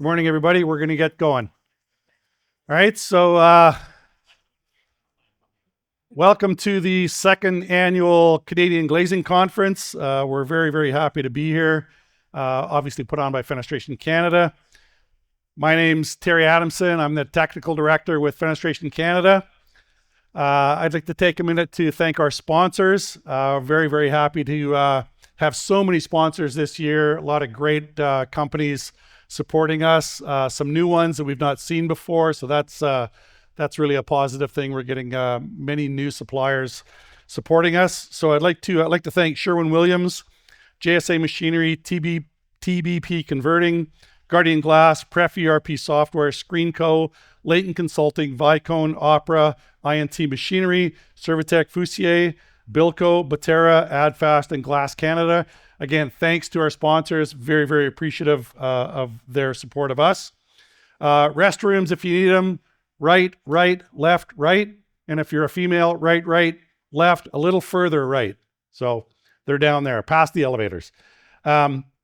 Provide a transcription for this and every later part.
Good morning, everybody. We're going to get going. All right, so welcome to the second annual Canadian Glazing Conference. We're very, very happy to be here, obviously put on by Fenestration Canada. My name's Terry Adamson. I'm the Technical Director with Fenestration Canada. I'd like to take a minute to thank our sponsors. Very, very happy to have so many sponsors this year. A lot of great companies supporting us, some new ones that we've not seen before. So that's really a positive thing. We're getting many new suppliers supporting us. So I'd like to thank Sherwin-Williams, JSA Machinery, TBP Converting, Guardian Glass, Pref ERP Software, ScreenCo, Leighton Consulting, Vicone, Opera, INT Machinery, Servitec Fusier, Bilco, Batera, AdFast, and Glass Canada. Again, thanks to our sponsors. Very, very appreciative of their support of us. Restrooms, if you need them, right, left, right. And if you're a female, right, left, a little further right. So they're down there, past the elevators.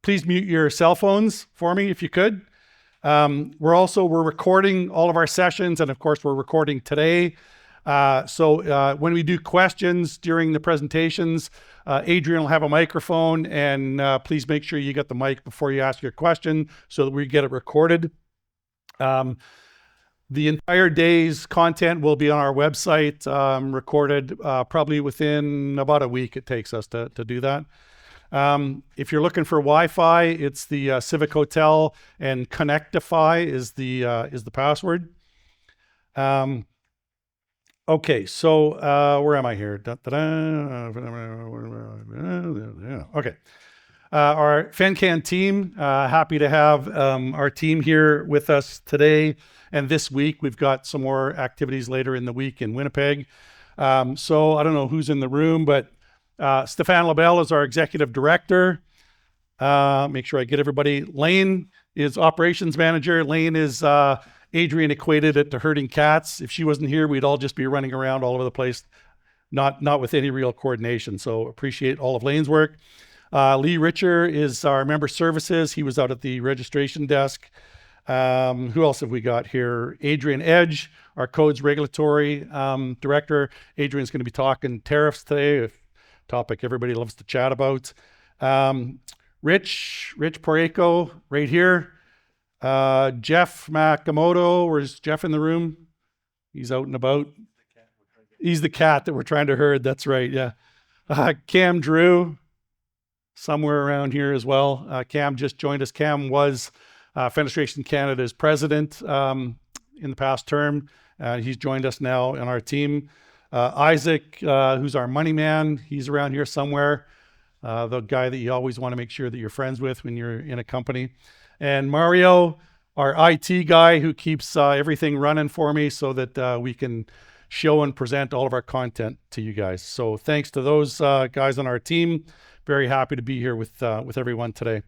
Please mute your cell phones for me if you could. We're recording all of our sessions, and of course we're recording today. So when we do questions during the presentations, Adrian will have a microphone, and please make sure you get the mic before you ask your question so that we get it recorded. The entire day's content will be on our website, recorded probably within about a week it takes us to do that. If you're looking for Wi-Fi, it's the Civic Hotel, and Connectify is the password. Okay, so where am I here? Okay. Our FenCan team, happy to have our team here with us today and this week. We've got some more activities later in the week in Winnipeg. So I don't know who's in the room, but Stéphane Labelle is our executive director. Make sure I get everybody. Lane is operations manager. Lane is Adrian equated it to herding cats. If she wasn't here, we'd all just be running around all over the place, not with any real coordination. So appreciate all of Lane's work. Lee Richer is our member services. He was out at the registration desk. Who else have we got here? Adrian Edge, our codes regulatory director. Adrian's going to be talking tariffs today, a topic everybody loves to chat about. Rich Porreco right here. Jeff Makamoto, where's Jeff in the room? He's out and about. He's the cat that we're trying to herd. That's right. Yeah. Cam Drew, somewhere around here as well. Cam just joined us. Cam was Fenestration Canada's president in the past term. He's joined us now on our team. Isaac, who's our money man, he's around here somewhere. The guy that you always want to make sure that you're friends with when you're in a company. And Mario, our IT guy, who keeps everything running for me so that we can show and present all of our content to you guys. So thanks to those guys on our team. Very happy to be here with everyone today.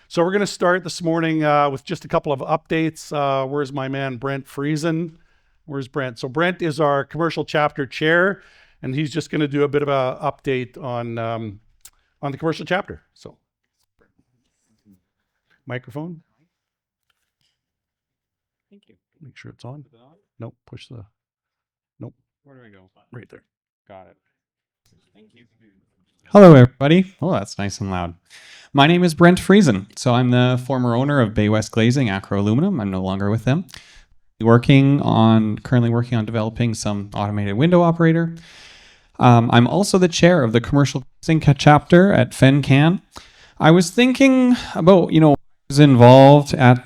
So we're going to start this morning with just a couple of updates. Where's my man, Brent Friesen? Where's Brent? So Brent is our commercial chapter chair, and he's just going to do a bit of an update on the commercial chapter. So microphone. Thank you. Make sure it's on. Nope, push the, nope. Where do I go? Right there. Got it. Thank you. Hello, everybody. Oh, that's nice and loud. My name is Brent Friesen. So I'm the former owner of Baywest Glazing, Acro Aluminum. I'm no longer with them. Currently working on developing some automated window operator. I'm also the chair of the commercial glazing chapter at FenCan. I was thinking about, I was involved with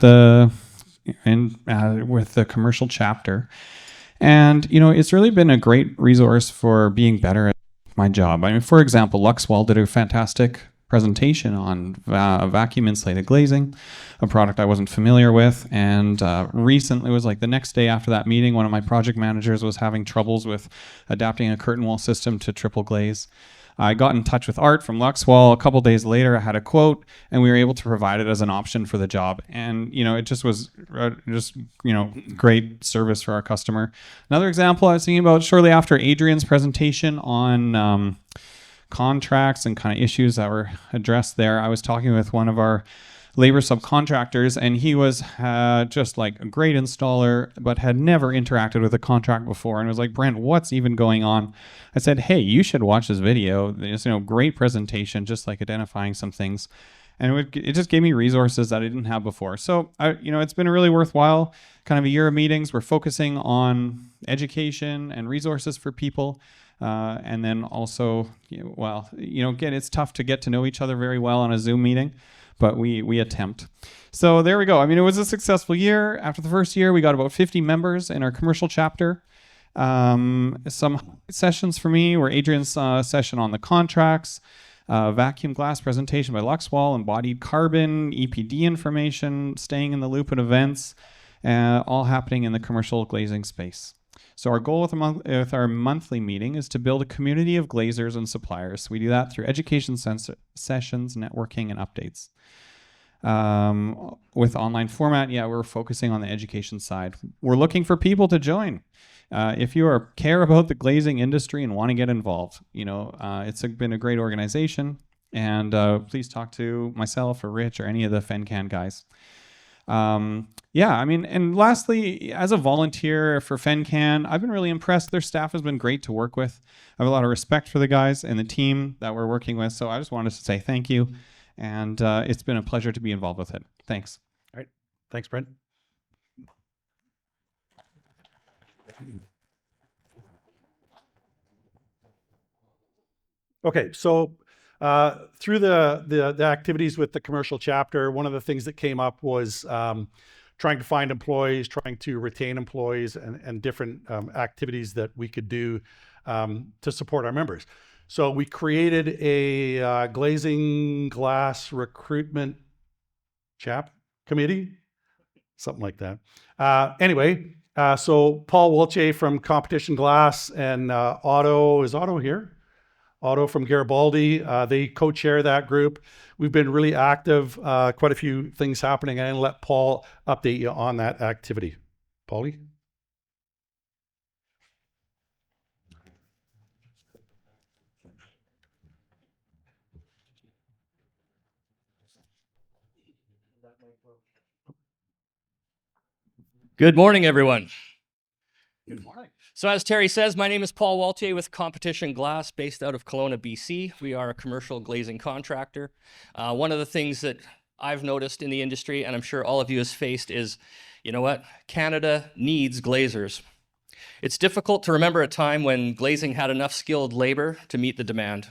the commercial chapter, and it's really been a great resource for being better at my job. I mean, for example, Luxwell did a fantastic presentation on vacuum insulated glazing, a product I wasn't familiar with, and recently, it was like the next day after that meeting, one of my project managers was having troubles with adapting a curtain wall system to triple glaze. I got in touch with Art from Luxwell. A couple days later, I had a quote, and we were able to provide it as an option for the job. And, it just was great service for our customer. Another example I was thinking about shortly after Adrian's presentation on contracts and kind of issues that were addressed there, I was talking with one of our labor subcontractors, and he was just like a great installer, but had never interacted with a contract before, and was like, Brent, what's even going on? I said, hey, you should watch this video. There's, great presentation, just like identifying some things. And it just gave me resources that I didn't have before. So, it's been a really worthwhile kind of a year of meetings. We're focusing on education and resources for people. And then also, again, it's tough to get to know each other very well on a Zoom meeting, but we attempt. So there we go. I mean, it was a successful year. After the first year, we got about 50 members in our commercial chapter. Some sessions for me were Adrian's session on the contracts, vacuum glass presentation by Luxwall, embodied carbon, EPD information, staying in the loop at events, all happening in the commercial glazing space. So our goal with our monthly meeting is to build a community of glazers and suppliers. We do that through education sessions, networking, and updates. With online format, we're focusing on the education side. We're looking for people to join. If you care about the glazing industry and want to get involved, it's been a great organization. And please talk to myself or Rich or any of the FenCan guys. And lastly, as a volunteer for FenCan, I've been really impressed. Their staff has been great to work with. I have a lot of respect for the guys and the team that we're working with. So I just wanted to say thank you. And it's been a pleasure to be involved with it. Thanks. All right. Thanks, Brent. Okay, so through the activities with the commercial chapter, one of the things that came up was trying to find employees, trying to retain employees, and different activities that we could do to support our members. So we created a glazing glass recruitment committee, something like that. So Paul Warltier from Competition Glass and is Otto here? Otto from Garibaldi, they co-chair that group. We've been really active, quite a few things happening, and I'll let Paul update you on that activity. Paulie? Good morning, everyone. Good morning. So as Terry says, my name is Paul Warltier with Competition Glass, based out of Kelowna, BC. We are a commercial glazing contractor. One of the things that I've noticed in the industry, and I'm sure all of you has faced, is, Canada needs glazers. It's difficult to remember a time when glazing had enough skilled labor to meet the demand.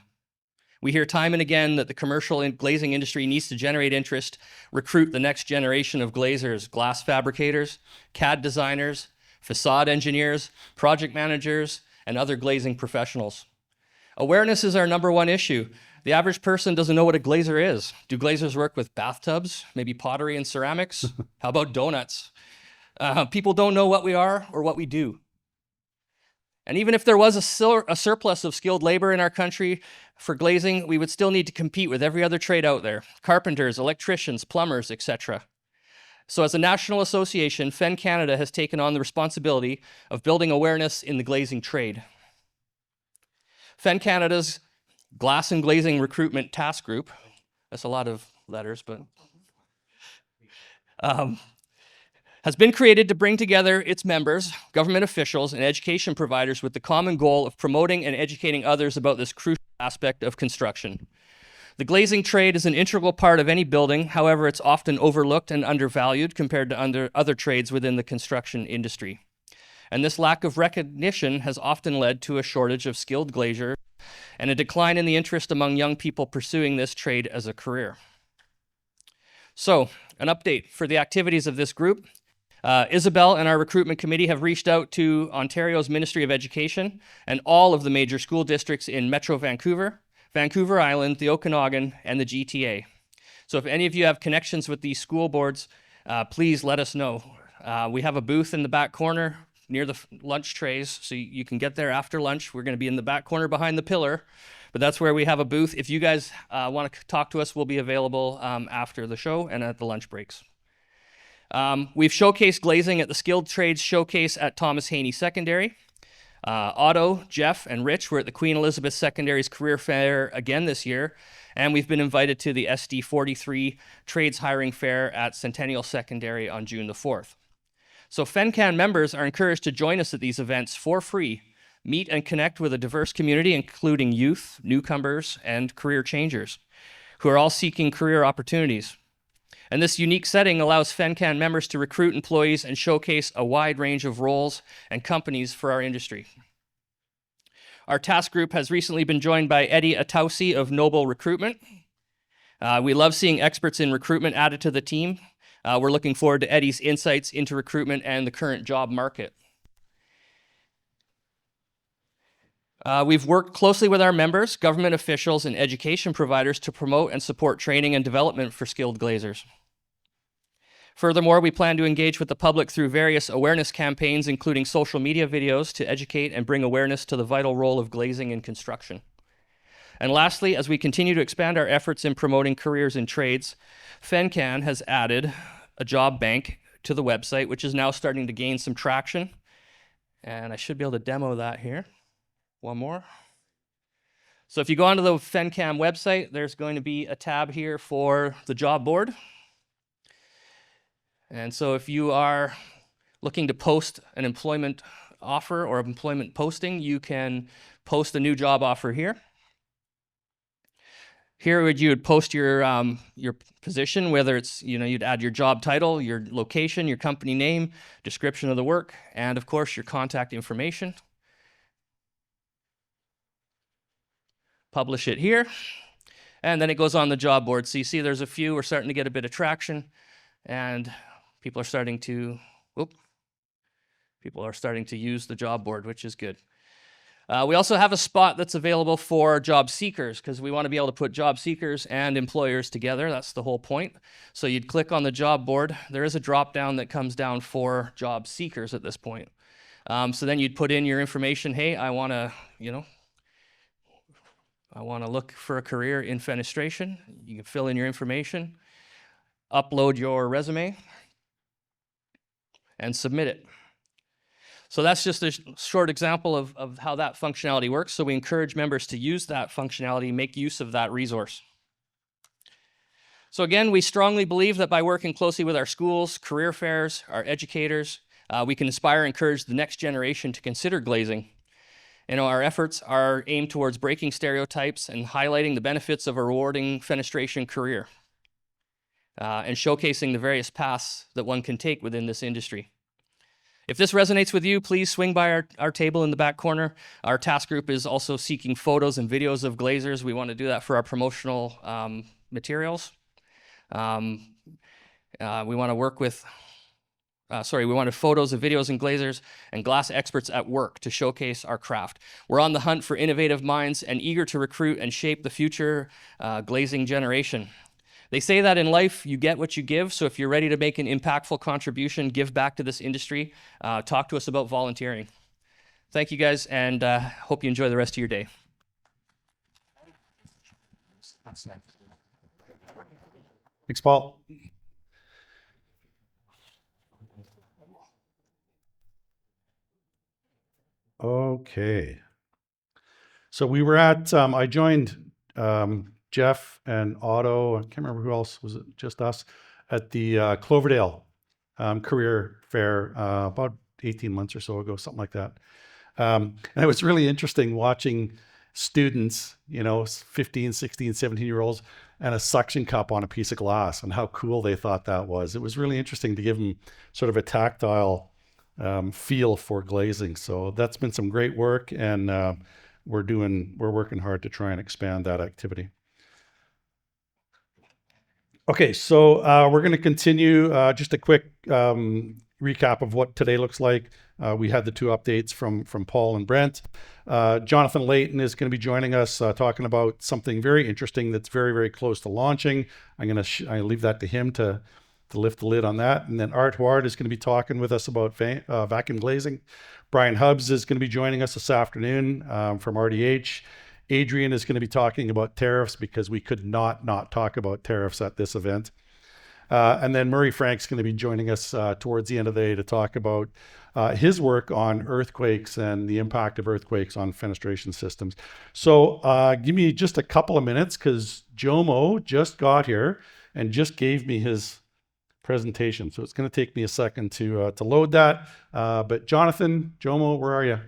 We hear time and again that the commercial glazing industry needs to generate interest, recruit the next generation of glazers, glass fabricators, CAD designers, facade engineers, project managers, and other glazing professionals. Awareness is our number one issue. The average person doesn't know what a glazer is. Do glazers work with bathtubs, maybe pottery and ceramics? How about donuts? People don't know what we are or what we do. And even if there was a surplus of skilled labor in our country for glazing, we would still need to compete with every other trade out there: carpenters, electricians, plumbers, etc. So as a national association, Fen Canada has taken on the responsibility of building awareness in the glazing trade. Fen Canada's Glass and Glazing Recruitment Task Group, that's a lot of letters, but has been created to bring together its members, government officials, and education providers with the common goal of promoting and educating others about this crucial aspect of construction. The glazing trade is an integral part of any building. However, it's often overlooked and undervalued compared to other trades within the construction industry. And this lack of recognition has often led to a shortage of skilled glazers and a decline in the interest among young people pursuing this trade as a career. So, an update for the activities of this group. Isabel and our recruitment committee have reached out to Ontario's Ministry of Education and all of the major school districts in Metro Vancouver, Vancouver Island, the Okanagan, and the GTA. So if any of you have connections with these school boards, please let us know. We have a booth in the back corner near the lunch trays, so you can get there after lunch. We're going to be in the back corner behind the pillar, but that's where we have a booth. If you guys want to talk to us, we'll be available after the show and at the lunch breaks. We've showcased glazing at the Skilled Trades Showcase at Thomas Haney Secondary. Otto, Jeff, and Rich were at the Queen Elizabeth Secondary's Career Fair again this year, And we've been invited to the SD 43 Trades Hiring Fair at Centennial Secondary on June the 4th. So FenCan members are encouraged to join us at these events for free, meet and connect with a diverse community, including youth, newcomers, and career changers, who are all seeking career opportunities. And this unique setting allows FenCan members to recruit employees and showcase a wide range of roles and companies for our industry. Our task group has recently been joined by Eddie Atausi of Noble Recruitment. We love seeing experts in recruitment added to the team. We're looking forward to Eddie's insights into recruitment and the current job market. We've worked closely with our members, government officials, and education providers to promote and support training and development for skilled glazers. Furthermore, we plan to engage with the public through various awareness campaigns, including social media videos, to educate and bring awareness to the vital role of glazing in construction. And lastly, as we continue to expand our efforts in promoting careers in trades, FenCan has added a job bank to the website, which is now starting to gain some traction. And I should be able to demo that here. One more. So if you go onto the FenCan website, there's going to be a tab here for the job board. And so if you are looking to post an employment offer or employment posting, you can post a new job offer here. Here you would post your position, whether it's, you'd add your job title, your location, your company name, description of the work, and of course your contact information. Publish it here, and then it goes on the job board. So you see there's a few, we're starting to get a bit of traction, and people are starting to use the job board, which is good. We also have a spot that's available for job seekers, because we want to be able to put job seekers and employers together. That's the whole point. So you'd click on the job board. There is a drop down that comes down for job seekers at this point. So then you'd put in your information. Hey, I want to look for a career in fenestration. You can fill in your information, upload your resume, and submit it. So that's just a short example of how that functionality works. So we encourage members to use that functionality, make use of that resource. So again, we strongly believe that by working closely with our schools, career fairs, our educators, we can inspire and encourage the next generation to consider glazing. Our efforts are aimed towards breaking stereotypes and highlighting the benefits of a rewarding fenestration career, and showcasing the various paths that one can take within this industry. If this resonates with you, please swing by our table in the back corner. Our task group is also seeking photos and videos of glazers. We want to do that for our promotional materials. We want photos of videos and glazers and glass experts at work to showcase our craft. We're on the hunt for innovative minds and eager to recruit and shape the future glazing generation. They say that in life, you get what you give. So if you're ready to make an impactful contribution, give back to this industry, talk to us about volunteering. Thank you guys, and hope you enjoy the rest of your day. Thanks, Paul. Okay. So we were at, I joined Jeff and Otto, I can't remember who else, was it just us, at the Cloverdale career fair about 18 months or so ago, something like that. And it was really interesting watching students, 15, 16, 17-year-olds, and a suction cup on a piece of glass, and how cool they thought that was. It was really interesting to give them sort of a tactile feel for glazing. So that's been some great work, and we're working hard to try and expand that activity. Okay, so we're going to continue. Just a quick recap of what today looks like. We had the two updates from Paul and Brent. Jonathan Layton is going to be joining us talking about something very interesting that's very, very close to launching. I'm going to leave that to him to lift the lid on that. And then Art Huard is going to be talking with us about vacuum glazing. Brian Hubbs is going to be joining us this afternoon from RDH. Adrian is going to be talking about tariffs, because we could not talk about tariffs at this event. And then Murray Frank's going to be joining us towards the end of the day to talk about his work on earthquakes and the impact of earthquakes on fenestration systems. So give me just a couple of minutes because Jomo just got here and just gave me his presentation. So it's going to take me a second to load that. But Jonathan, Jomo, where are you?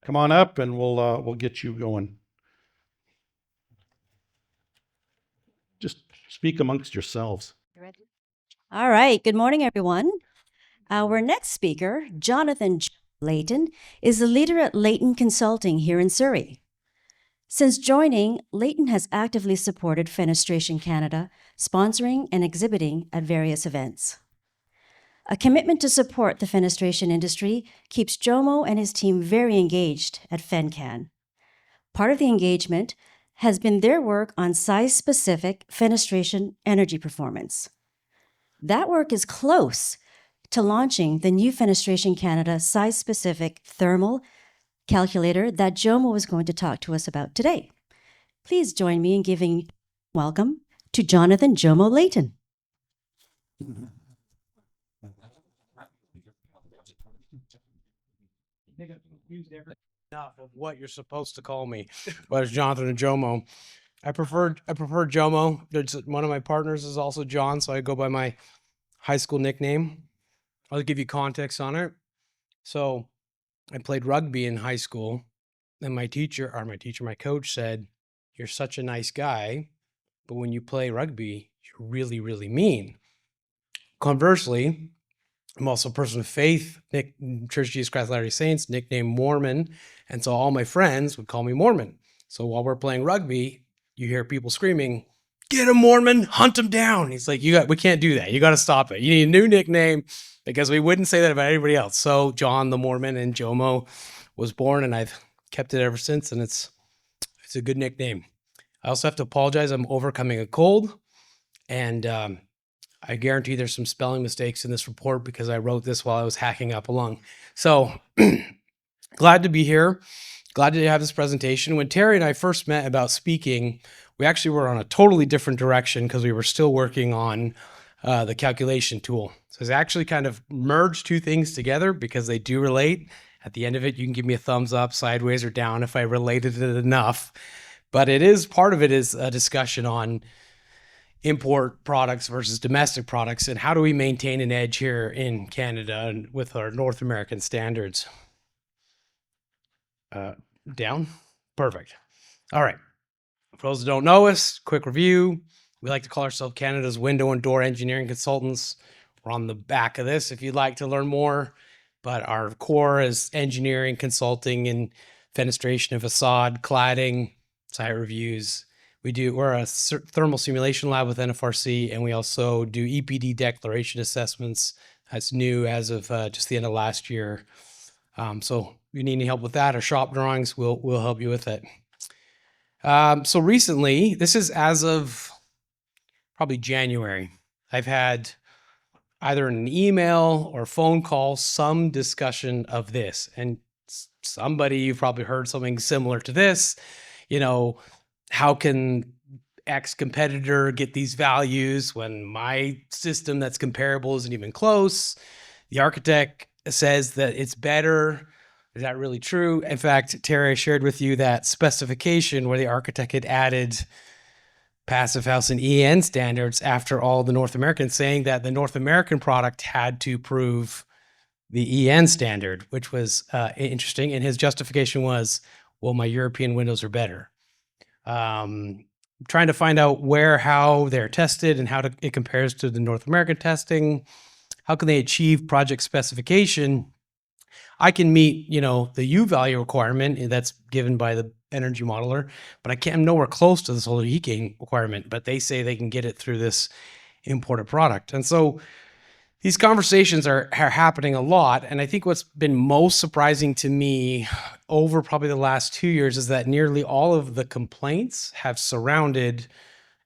Come on up and we'll get you going. Just speak amongst yourselves. All right. Good morning, everyone. Our next speaker, Jonathan Layton, is the leader at Layton Consulting here in Surrey. Since joining, Layton has actively supported Fenestration Canada, sponsoring and exhibiting at various events. A commitment to support the fenestration industry keeps Jomo and his team very engaged at FenCan. Part of the engagement has been their work on size-specific fenestration energy performance. That work is close to launching the new Fenestration Canada size-specific thermal calculator that Jomo is going to talk to us about today. Please join me in giving welcome to Jonathan Jomo Layton. Enough of what you're supposed to call me, but it's Jonathan and Jomo. I prefer Jomo. One of my partners is also John, so I go by my high school nickname. I'll give you context on it. So I played rugby in high school, and my coach said, "You're such a nice guy, but when you play rugby, you're really, really mean." Conversely, I'm also a person of faith, Church of Jesus Christ of Latter-day Saints, nicknamed Mormon. And so all my friends would call me Mormon. So while we're playing rugby, you hear people screaming, "Get him, Mormon, hunt him down." He's like, we can't do that. You got to stop it. You need a new nickname because we wouldn't say that about anybody else. So John the Mormon and Jomo was born, and I've kept it ever since. And it's a good nickname. I also have to apologize. I'm overcoming a cold, and I guarantee there's some spelling mistakes in this report because I wrote this while I was hacking up a lung. So glad to be here. Glad to have this presentation. When Terry and I first met about speaking, we actually were on a totally different direction because we were still working on the calculation tool. So it's actually kind of merged two things together because they do relate. At the end of it, you can give me a thumbs up, sideways, or down if I related it enough. But part of it is a discussion on import products versus domestic products, and how do we maintain an edge here in Canada and with our North American standards. Down? Perfect. All right. For those who don't know us, quick review. We like to call ourselves Canada's window and door engineering consultants. We're on the back of this if you'd like to learn more, but our core is engineering, consulting, and fenestration and facade, cladding, site reviews. We're a thermal simulation lab with NFRC, and we also do EPD declaration assessments. That's new as of just the end of last year. So if you need any help with that or shop drawings, we'll help you with it. So recently, this is as of probably January, I've had either an email or phone call, some discussion of this. And you've probably heard something similar to this, how can X competitor get these values when my system that's comparable isn't even close? The architect says that it's better. Is that really true? In fact, Terry shared with you that specification where the architect had added Passive House and EN standards after all the North Americans, saying that the North American product had to prove the EN standard, which was interesting. And his justification was, well, my European windows are better. Trying to find out how they're tested and how it compares to the North American testing. How can they achieve project specification? I can meet, the U value requirement that's given by the energy modeler, but I'm nowhere close to the solar heat gain requirement, but they say they can get it through this imported product. And so these conversations are happening a lot. And I think what's been most surprising to me over probably the last 2 years is that nearly all of the complaints have surrounded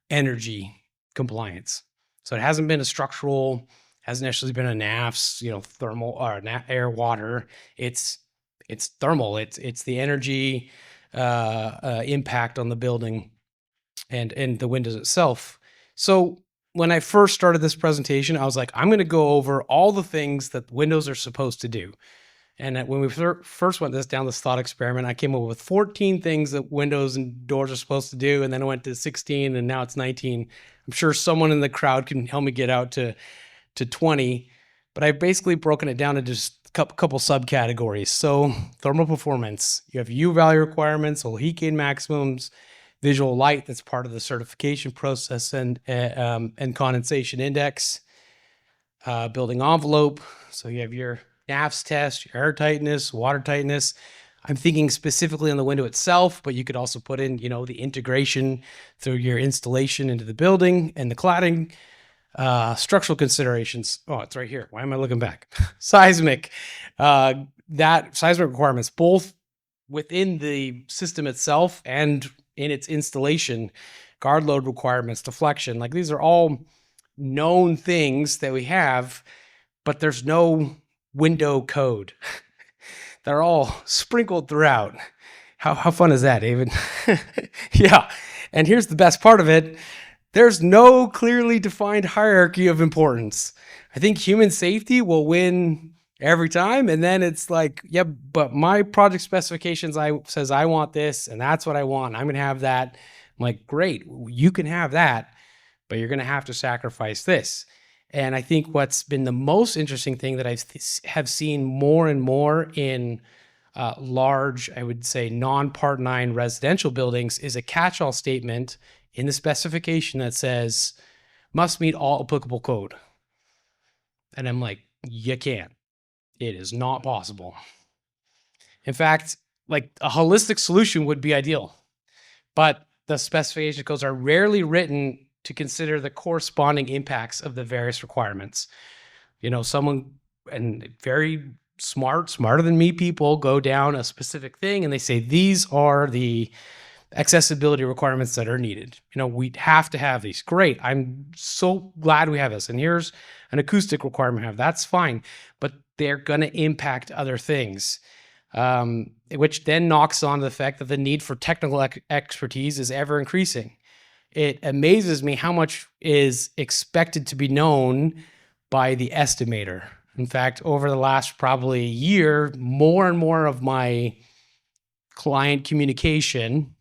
energy compliance. So it hasn't been a structural, hasn't necessarily been a NAFS, thermal or air, water. It's thermal. It's the energy impact on the building and the windows itself. So when I first started this presentation, I was like, I'm going to go over all the things that windows are supposed to do. And when we first went down this thought experiment, I came up with 14 things that windows and doors are supposed to do. And then I went to 16 and now it's 19. I'm sure someone in the crowd can help me get out to 20. But I've basically broken it down into just a couple subcategories. So thermal performance, you have U value requirements, heat gain maximums, visual light, that's part of the certification process, and condensation index, building envelope. So you have your NAFS test, your air tightness, water tightness. I'm thinking specifically on the window itself, but you could also put in, the integration through your installation into the building and the cladding. Structural considerations. Oh, it's right here. Why am I looking back? Seismic. That seismic requirements, both within the system itself and in its installation, guard load requirements, deflection. Like, these are all known things that we have, but there's no window code. They're all sprinkled throughout. How fun is that, David? Yeah. And here's the best part of it. There's no clearly defined hierarchy of importance. I think human safety will win every time. And then it's like, yeah, but my project specifications says I want this, and that's what I want. I'm going to have that. I'm like, great, you can have that, but you're going to have to sacrifice this. And I think what's been the most interesting thing that I have seen more and more in large, I would say, non-Part 9 residential buildings is a catch-all statement in the specification that says, must meet all applicable code. And I'm like, you can't. It is not possible. In fact, like, a holistic solution would be ideal, but the specification codes are rarely written to consider the corresponding impacts of the various requirements. Someone, and very smarter than me people, go down a specific thing and they say, these are the accessibility requirements that are needed. We have to have these. Great. I'm so glad we have this. And here's an acoustic requirement we have. That's fine. But they're going to impact other things, which then knocks on the fact that the need for technical expertise is ever increasing. It amazes me how much is expected to be known by the estimator. In fact, over the last probably year, more and more of my client communication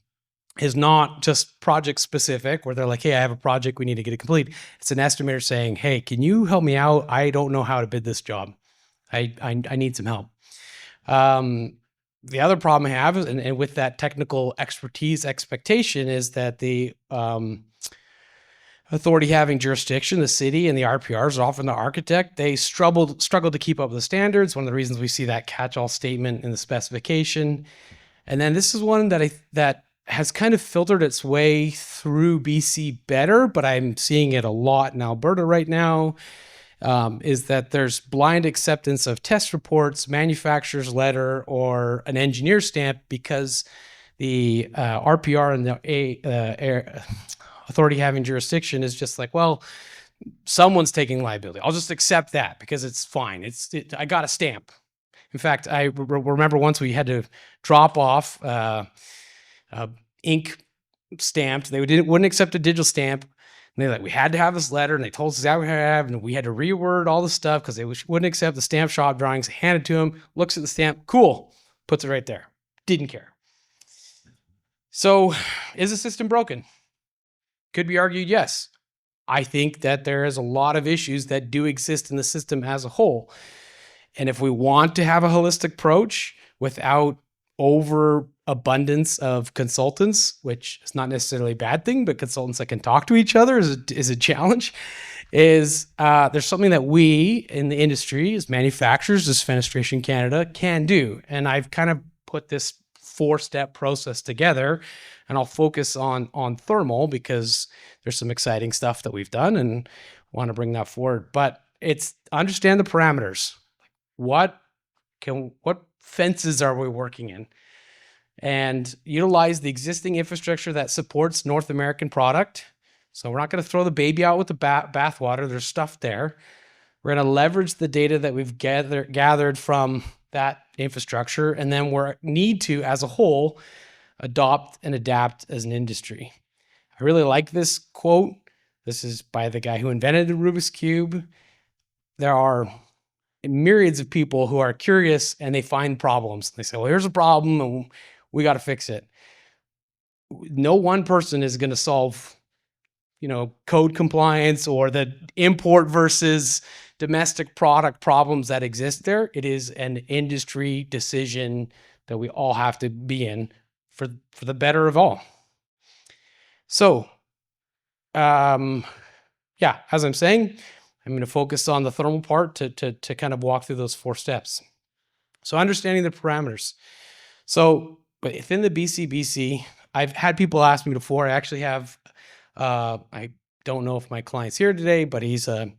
is not just project specific, where they're like, hey, I have a project, we need to get it complete. It's an estimator saying, hey, can you help me out? I don't know how to bid this job. I need some help. The other problem I have is, and with that technical expertise expectation, is that the authority having jurisdiction, the city and the RPRs, often the architect, they struggled to keep up with the standards. One of the reasons we see that catch-all statement in the specification. And then this is one that has kind of filtered its way through BC better, but I'm seeing it a lot in Alberta right now, is that there's blind acceptance of test reports, manufacturer's letter, or an engineer stamp, because the RPR and the authority having jurisdiction is just like, well, someone's taking liability. I'll just accept that because it's fine. I got a stamp. In fact, I remember once we had to drop off ink stamped. They wouldn't accept a digital stamp. And we had to have this letter, and they told us exactly what we have, and we had to reword all the stuff because they wouldn't accept the stamp shop drawings. Hand it to him, looks at the stamp, cool, puts it right there. Didn't care. So, is the system broken? Could be argued, yes. I think that there is a lot of issues that do exist in the system as a whole. And if we want to have a holistic approach without overabundance of consultants, which is not necessarily a bad thing, but consultants that can talk to each other is a challenge, there's something that we in the industry, as manufacturers, as Fenestration Canada, can do. And I've kind of put this 4-step process together, and I'll focus on thermal because there's some exciting stuff that we've done and want to bring that forward. But it's understand the parameters. What fences are we working in? And utilize the existing infrastructure that supports North American product. So we're not going to throw the baby out with the bathwater. There's stuff there. We're going to leverage the data that we've gathered from that infrastructure, and then we need to, as a whole, adopt and adapt as an industry. I really like this quote. This is by the guy who invented the Rubik's Cube. There are myriads of people who are curious and they find problems. They say, well, here's a problem and we got to fix it. No one person is going to solve, code compliance or the import versus domestic product problems that exist there. It is an industry decision that we all have to be in for the better of all. So, yeah, as I'm saying, I'm going to focus on the thermal part to kind of walk through those 4 steps. So understanding the parameters. So within the BC, I've had people ask me before. I actually have, I don't know if my client's here today, but he's a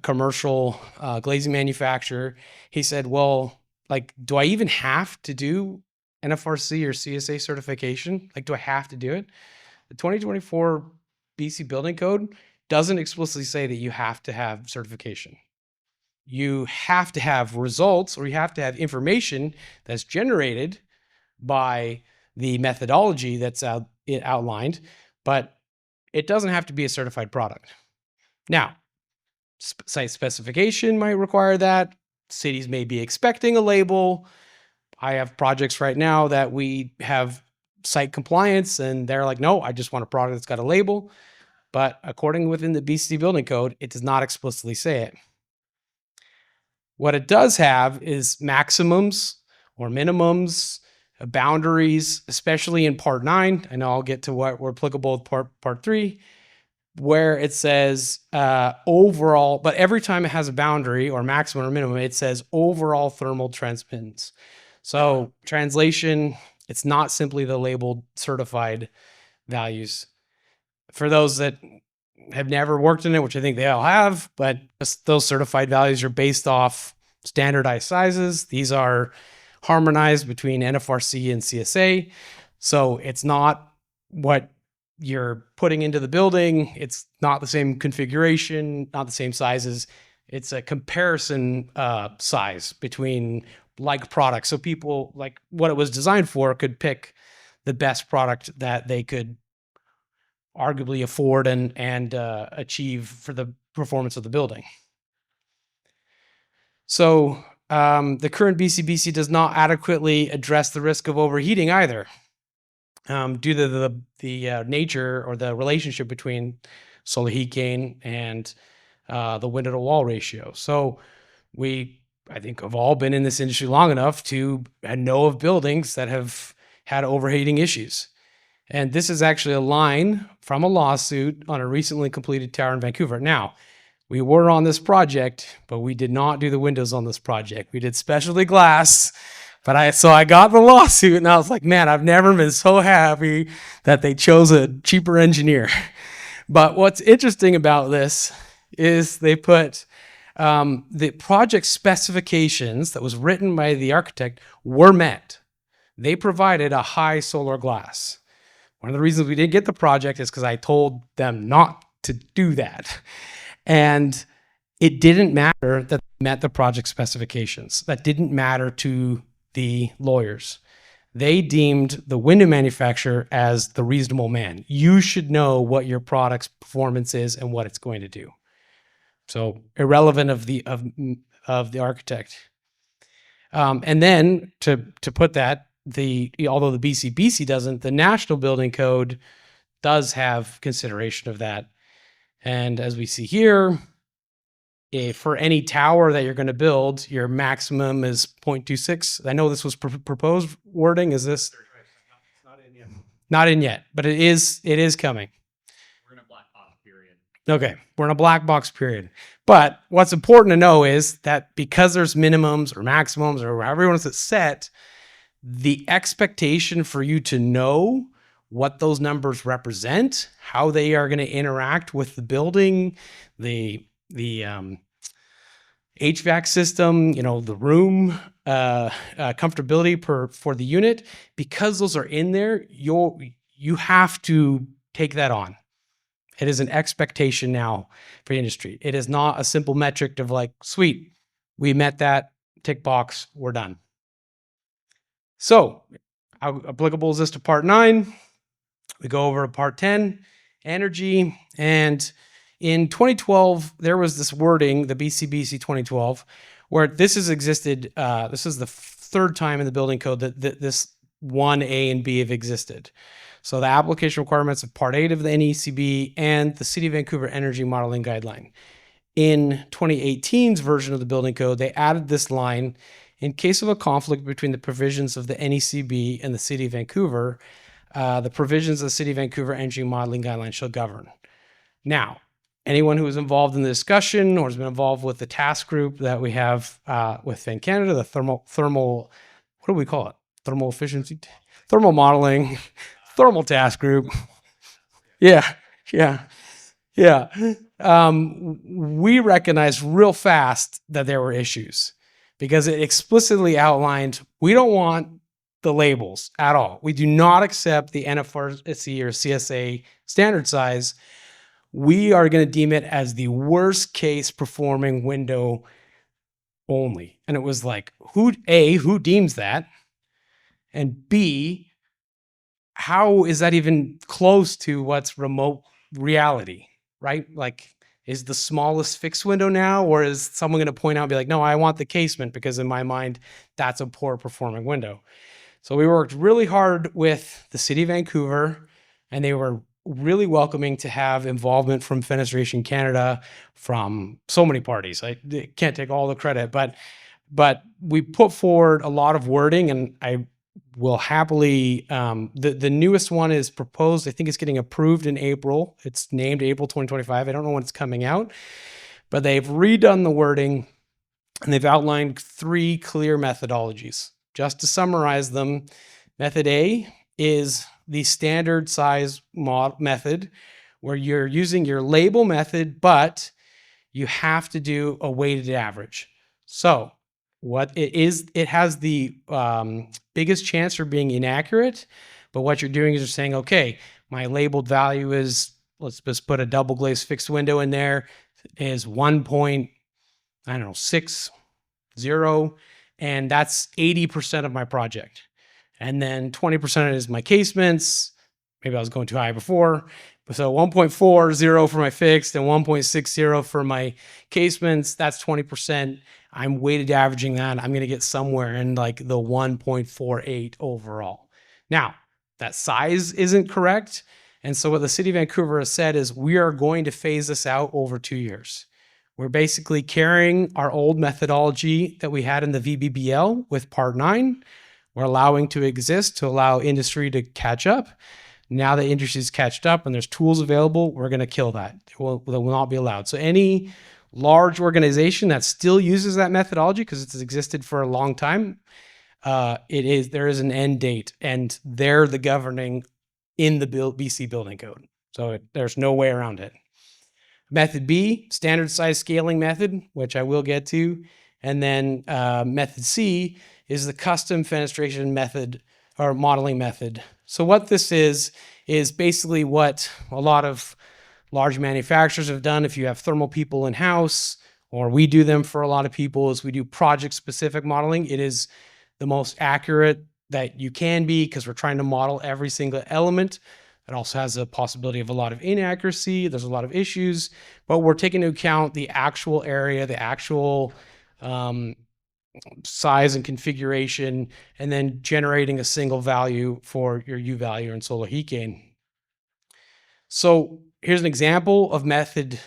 commercial glazing manufacturer. He said, well, like, do I even have to do NFRC or CSA certification? Like, do I have to do it? The 2024 BC Building Code doesn't explicitly say that you have to have certification. You have to have results, or you have to have information that's generated by the methodology that's outlined, but it doesn't have to be a certified product. Now, site specification might require that. Cities may be expecting a label. I have projects right now that we have site compliance and they're like, no, I just want a product that's got a label. But according within the BC Building Code, it does not explicitly say it. What it does have is maximums or minimums, boundaries, especially in Part 9. I know I'll get to what were applicable with Part 3, where it says overall, but every time it has a boundary or maximum or minimum, it says overall thermal transmittance. So translation, it's not simply the labeled certified values. For those that have never worked in it, which I think they all have, but those certified values are based off standardized sizes. These are harmonized between NFRC and CSA. So it's not what you're putting into the building. It's not the same configuration, not the same sizes. It's a comparison size between like products. So people, like what it was designed for, could pick the best product that they could arguably afford and achieve for the performance of the building. So the current BCBC does not adequately address the risk of overheating either, due to the nature or the relationship between solar heat gain and the window to wall ratio. So I think have all been in this industry long enough to know of buildings that have had overheating issues. And this is actually a line from a lawsuit on a recently completed tower in Vancouver. Now, we were on this project, but we did not do the windows on this project. We did specialty glass, but I got the lawsuit and I was like, man, I've never been so happy that they chose a cheaper engineer. But what's interesting about this is they put the project specifications that was written by the architect were met. They provided a high solar glass. One of the reasons we didn't get the project is because I told them not to do that. And it didn't matter that they met the project specifications. That didn't matter to the lawyers. They deemed the window manufacturer as the reasonable man. You should know what your product's performance is and what it's going to do. So irrelevant of the architect. And then to put that, although the BCBC doesn't, the National Building Code does have consideration of that. And as we see here, for any tower that you're going to build, your maximum is 0.26. I know this was proposed wording. Is this? Not in yet. Not in yet, but it is coming. We're in a black box period. Okay, we're in a black box period. But what's important to know is that because there's minimums or maximums or however you want to set, the expectation for you to know what those numbers represent, how they are going to interact with the building, the HVAC system, the room, comfortability for the unit, because those are in there, you have to take that on. It is an expectation now for the industry. It is not a simple metric of like, sweet, we met that, tick box, we're done. So how applicable is this to Part 9? We go over to Part 10, energy, and In 2012, there was this wording, the BCBC 2012, where this has existed. This is the third time in the building code that this 1A and B have existed. So the application requirements of Part 8 of the NECB and the City of Vancouver Energy Modeling Guideline. In 2018's version of the building code, they added this line: in case of a conflict between the provisions of the NECB and the City of Vancouver, the provisions of the City of Vancouver Energy Modeling Guidelines shall govern. Now, anyone who is involved in the discussion or has been involved with the task group that we have within Canada, the thermal, what do we call it? Thermal efficiency, thermal modeling, thermal task group. Yeah. We recognized real fast that there were issues because it explicitly outlined, we don't want the labels at all. We do not accept the NFRC or CSA standard size. We are going to deem it as the worst case performing window only. And it was like, who deems that? And B, how is that even close to what's remote reality, right? Like, is the smallest fixed window now, or is someone going to point out and be like, no, I want the casement because in my mind, that's a poor performing window. So we worked really hard with the City of Vancouver, and they were really welcoming to have involvement from Fenestration Canada, from so many parties. I can't take all the credit, but we put forward a lot of wording, and I will happily, the newest one is proposed. I think it's getting approved in April. It's named April 2025. I don't know when it's coming out, but they've redone the wording and they've outlined 3 clear methodologies. Just to summarize them, method A is the standard size method where you're using your label method, but you have to do a weighted average. So what it is, it has the biggest chance for being inaccurate, but what you're doing is you're saying, okay, my labeled value is, let's just put a double glazed fixed window in there, is 1.60, and that's 80% of my project. And then 20% of it is my casements. Maybe I was going too high before. So 1.40 for my fixed and 1.60 for my casements. That's 20%. I'm weighted averaging that. I'm going to get somewhere in like the 1.48 overall. Now, that size isn't correct. And so what the City of Vancouver has said is we are going to phase this out over 2 years. We're basically carrying our old methodology that we had in the VBBL with Part 9. We're allowing to exist to allow industry to catch up. Now that industry's catched up and there's tools available, we're going to kill that. It will not be allowed. So any large organization that still uses that methodology, because it's existed for a long time, there is an end date, and they're the governing in the BC building code. So there's no way around it. Method B, standard size scaling method, which I will get to. And then method C is the custom fenestration method or modeling method. So what this is basically what a lot of large manufacturers have done. If you have thermal people in-house, or we do them for a lot of people, is we do project-specific modeling. It is the most accurate that you can be because we're trying to model every single element. It also has a possibility of a lot of inaccuracy. There's a lot of issues, but we're taking into account the actual area, the actual size and configuration, and then generating a single value for your U value and solar heat gain. So here's an example of method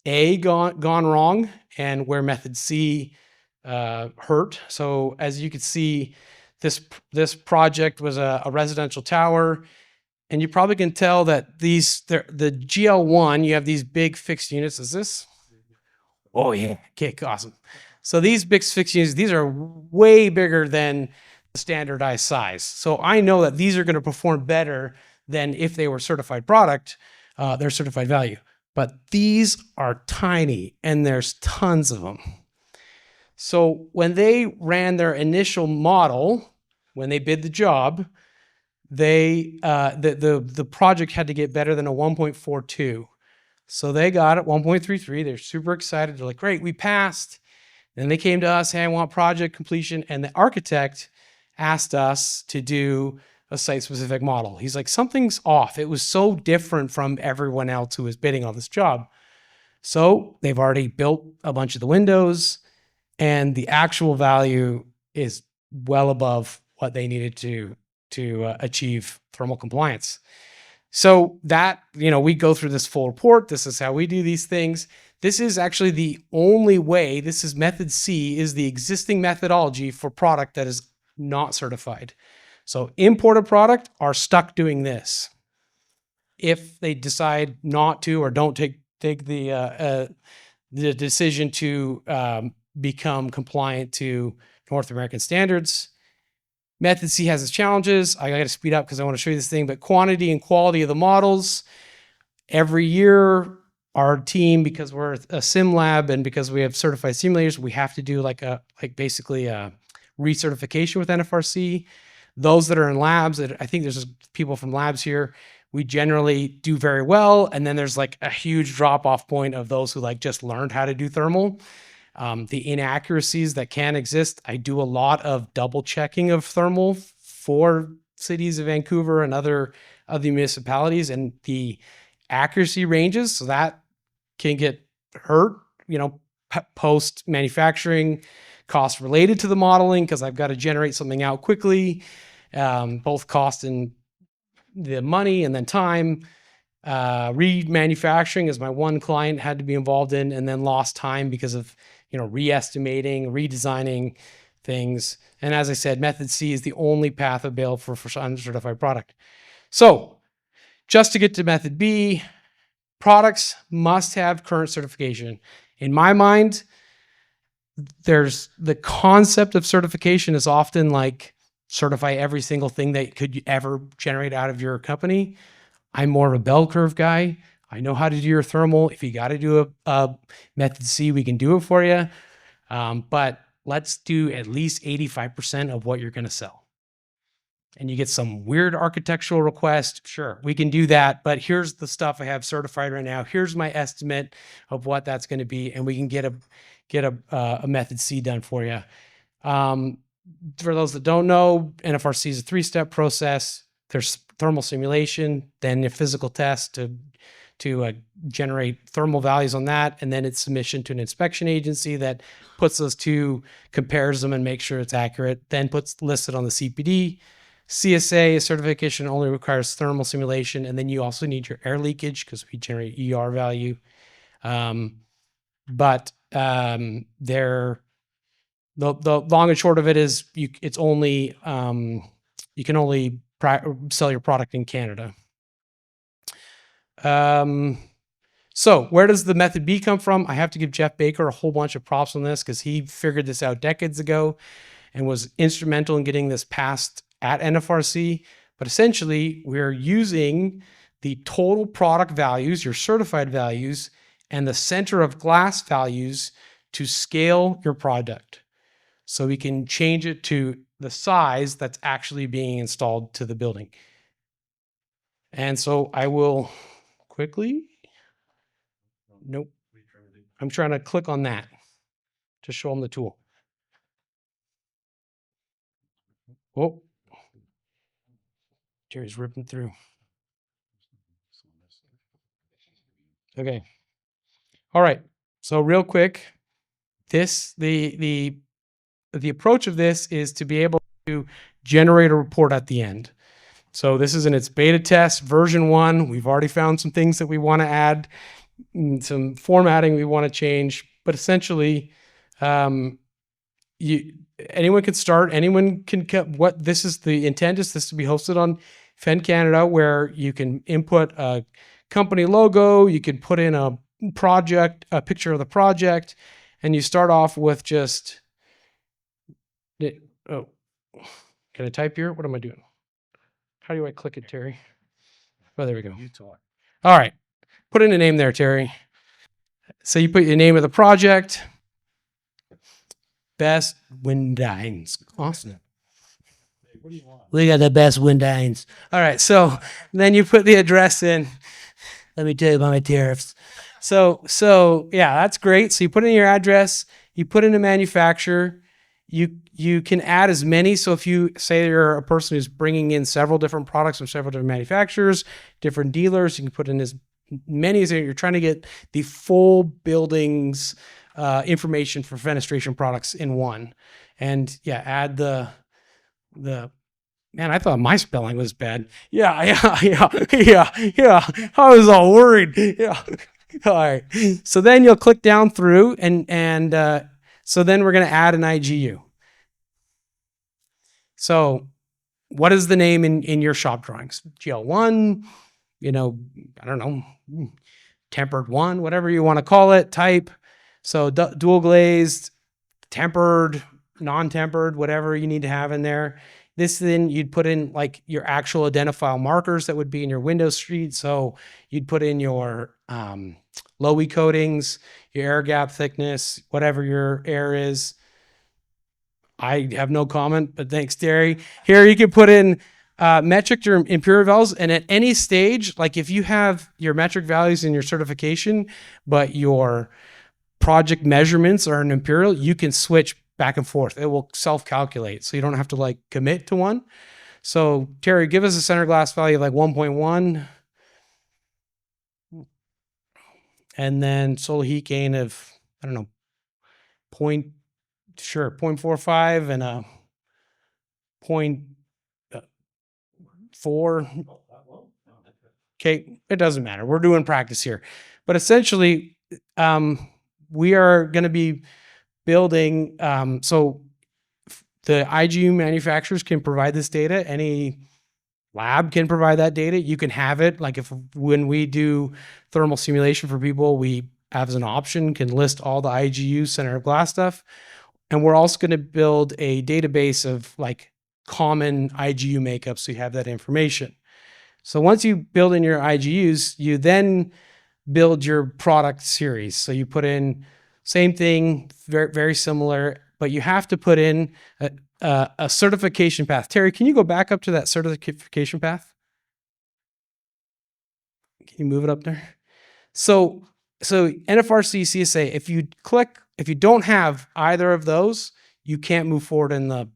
A gone wrong and where method C hurt. So as you can see, this project was a residential tower. And you probably can tell that the GL1, you have these big fixed units. Is this? Oh yeah, okay, awesome. So these big fixed units, these are way bigger than the standardized size. So I know that these are going to perform better than if they were certified product, their certified value. But these are tiny and there's tons of them. So when they ran their initial model, when they bid the job, the project had to get better than a 1.42. So they got it 1.33. They're super excited. They're like, great, we passed. Then they came to us, hey, I want project completion. And the architect asked us to do a site-specific model. He's like, something's off. It was so different from everyone else who was bidding on this job. So they've already built a bunch of the windows, and the actual value is well above what they needed to achieve thermal compliance. So that, we go through this full report. This is how we do these things. This is actually the only way. This is method C, is the existing methodology for product that is not certified. So imported product are stuck doing this. If they decide not to, or don't take the decision to become compliant to North American standards. Method C has its challenges. I got to speed up because I want to show you this thing, but quantity and quality of the models. Every year, our team, because we're a sim lab and because we have certified simulators, we have to do basically a recertification with NFRC. Those that are in labs, I think there's people from labs here, we generally do very well. And then there's like a huge drop off point of those who just learned how to do thermal. The inaccuracies that can exist. I do a lot of double checking of thermal for cities of Vancouver and other municipalities, and the accuracy ranges. So that can get hurt, post manufacturing, cost related to the modeling, because I've got to generate something out quickly, both cost and the money and then time. Remanufacturing is my one client had to be involved in, and then lost time because of re-estimating, redesigning things. And as I said, method C is the only path available for uncertified product. So just to get to method B, products must have current certification. In my mind, there's the concept of certification is often like certify every single thing that could ever generate out of your company. I'm more of a bell curve guy. I know how to do your thermal. If you got to do a method C, we can do it for you. But let's do at least 85% of what you're going to sell. And you get some weird architectural request. Sure, we can do that. But here's the stuff I have certified right now. Here's my estimate of what that's going to be. And we can get a method C done for you. For those that don't know, NFRC is a 3-step process. There's thermal simulation, then a physical test to generate thermal values on that, and then it's submission to an inspection agency that puts those two, compares them, and makes sure it's accurate. Then lists it on the CPD. CSA certification only requires thermal simulation, and then you also need your air leakage because we generate ER value. But the long and short of it is it's only you can only sell your product in Canada. So where does the method B come from? I have to give Jeff Baker a whole bunch of props on this because he figured this out decades ago and was instrumental in getting this passed at NFRC. But essentially, we're using the total product values, your certified values, and the center of glass values to scale your product. So we can change it to the size that's actually being installed to the building. And so I will quickly, nope, I'm trying to click on that to show them the tool. Oh, Terry's ripping through. Okay. All right. So real quick, the approach of this is to be able to generate a report at the end. So this is in its beta test, version 1. We've already found some things that we want to add, some formatting we want to change, but essentially, anyone can start, anyone can the intent is this to be hosted on Fen Canada, where you can input a company logo, you can put in a picture of the project, and you start off with just, can I type here? What am I doing? How do I click it, Terry? Oh, there we go. You talk. All right. Put in a name there, Terry. So you put your name of the project. Best Windines. Awesome. What do you want? We got the best Windines. All right. So then you put the address in. Let me tell you about my tariffs. So yeah, that's great. So you put in your address. You put in a manufacturer. You can add as many. So if you say you're a person who's bringing in several different products from several different manufacturers, different dealers, you can put in as many is you're trying to get the full building's information for fenestration products in one. And yeah, add the man, I thought my spelling was bad. Yeah. I was all worried. Yeah. All right. So then you'll click down through and so then we're going to add an IGU. So what is the name in your shop drawings? GL1, I don't know, tempered one, whatever you want to call it, type. So dual glazed, tempered, non-tempered, whatever you need to have in there. This then you'd put in like your actual identifiable markers that would be in your window sheet. So you'd put in your low E coatings, your air gap thickness, whatever your air is. I have no comment, but thanks, Terry. Here you can put in metric or imperial values, and at any stage, like if you have your metric values in your certification, but your project measurements are an imperial, you can switch back and forth. It will self-calculate, so you don't have to like commit to one. So Terry, give us a center glass value of like 1.1. And then solar heat gain of, I don't know, 0.45 and a 0.4. Okay, it doesn't matter. We're doing practice here. But essentially, we are going to be building, so the IGU manufacturers can provide this data. Any lab can provide that data. You can have it. Like when we do thermal simulation for people, we have as an option can list all the IGU center of glass stuff. And we're also going to build a database of like common IGU makeups, so you have that information. So once you build in your IGUs, you then build your product series. So you put in same thing, very, very similar, but you have to put in a certification path. Terry, can you go back up to that certification path? Can you move it up there? So NFRC CSA, if you don't have either of those, you can't move forward in the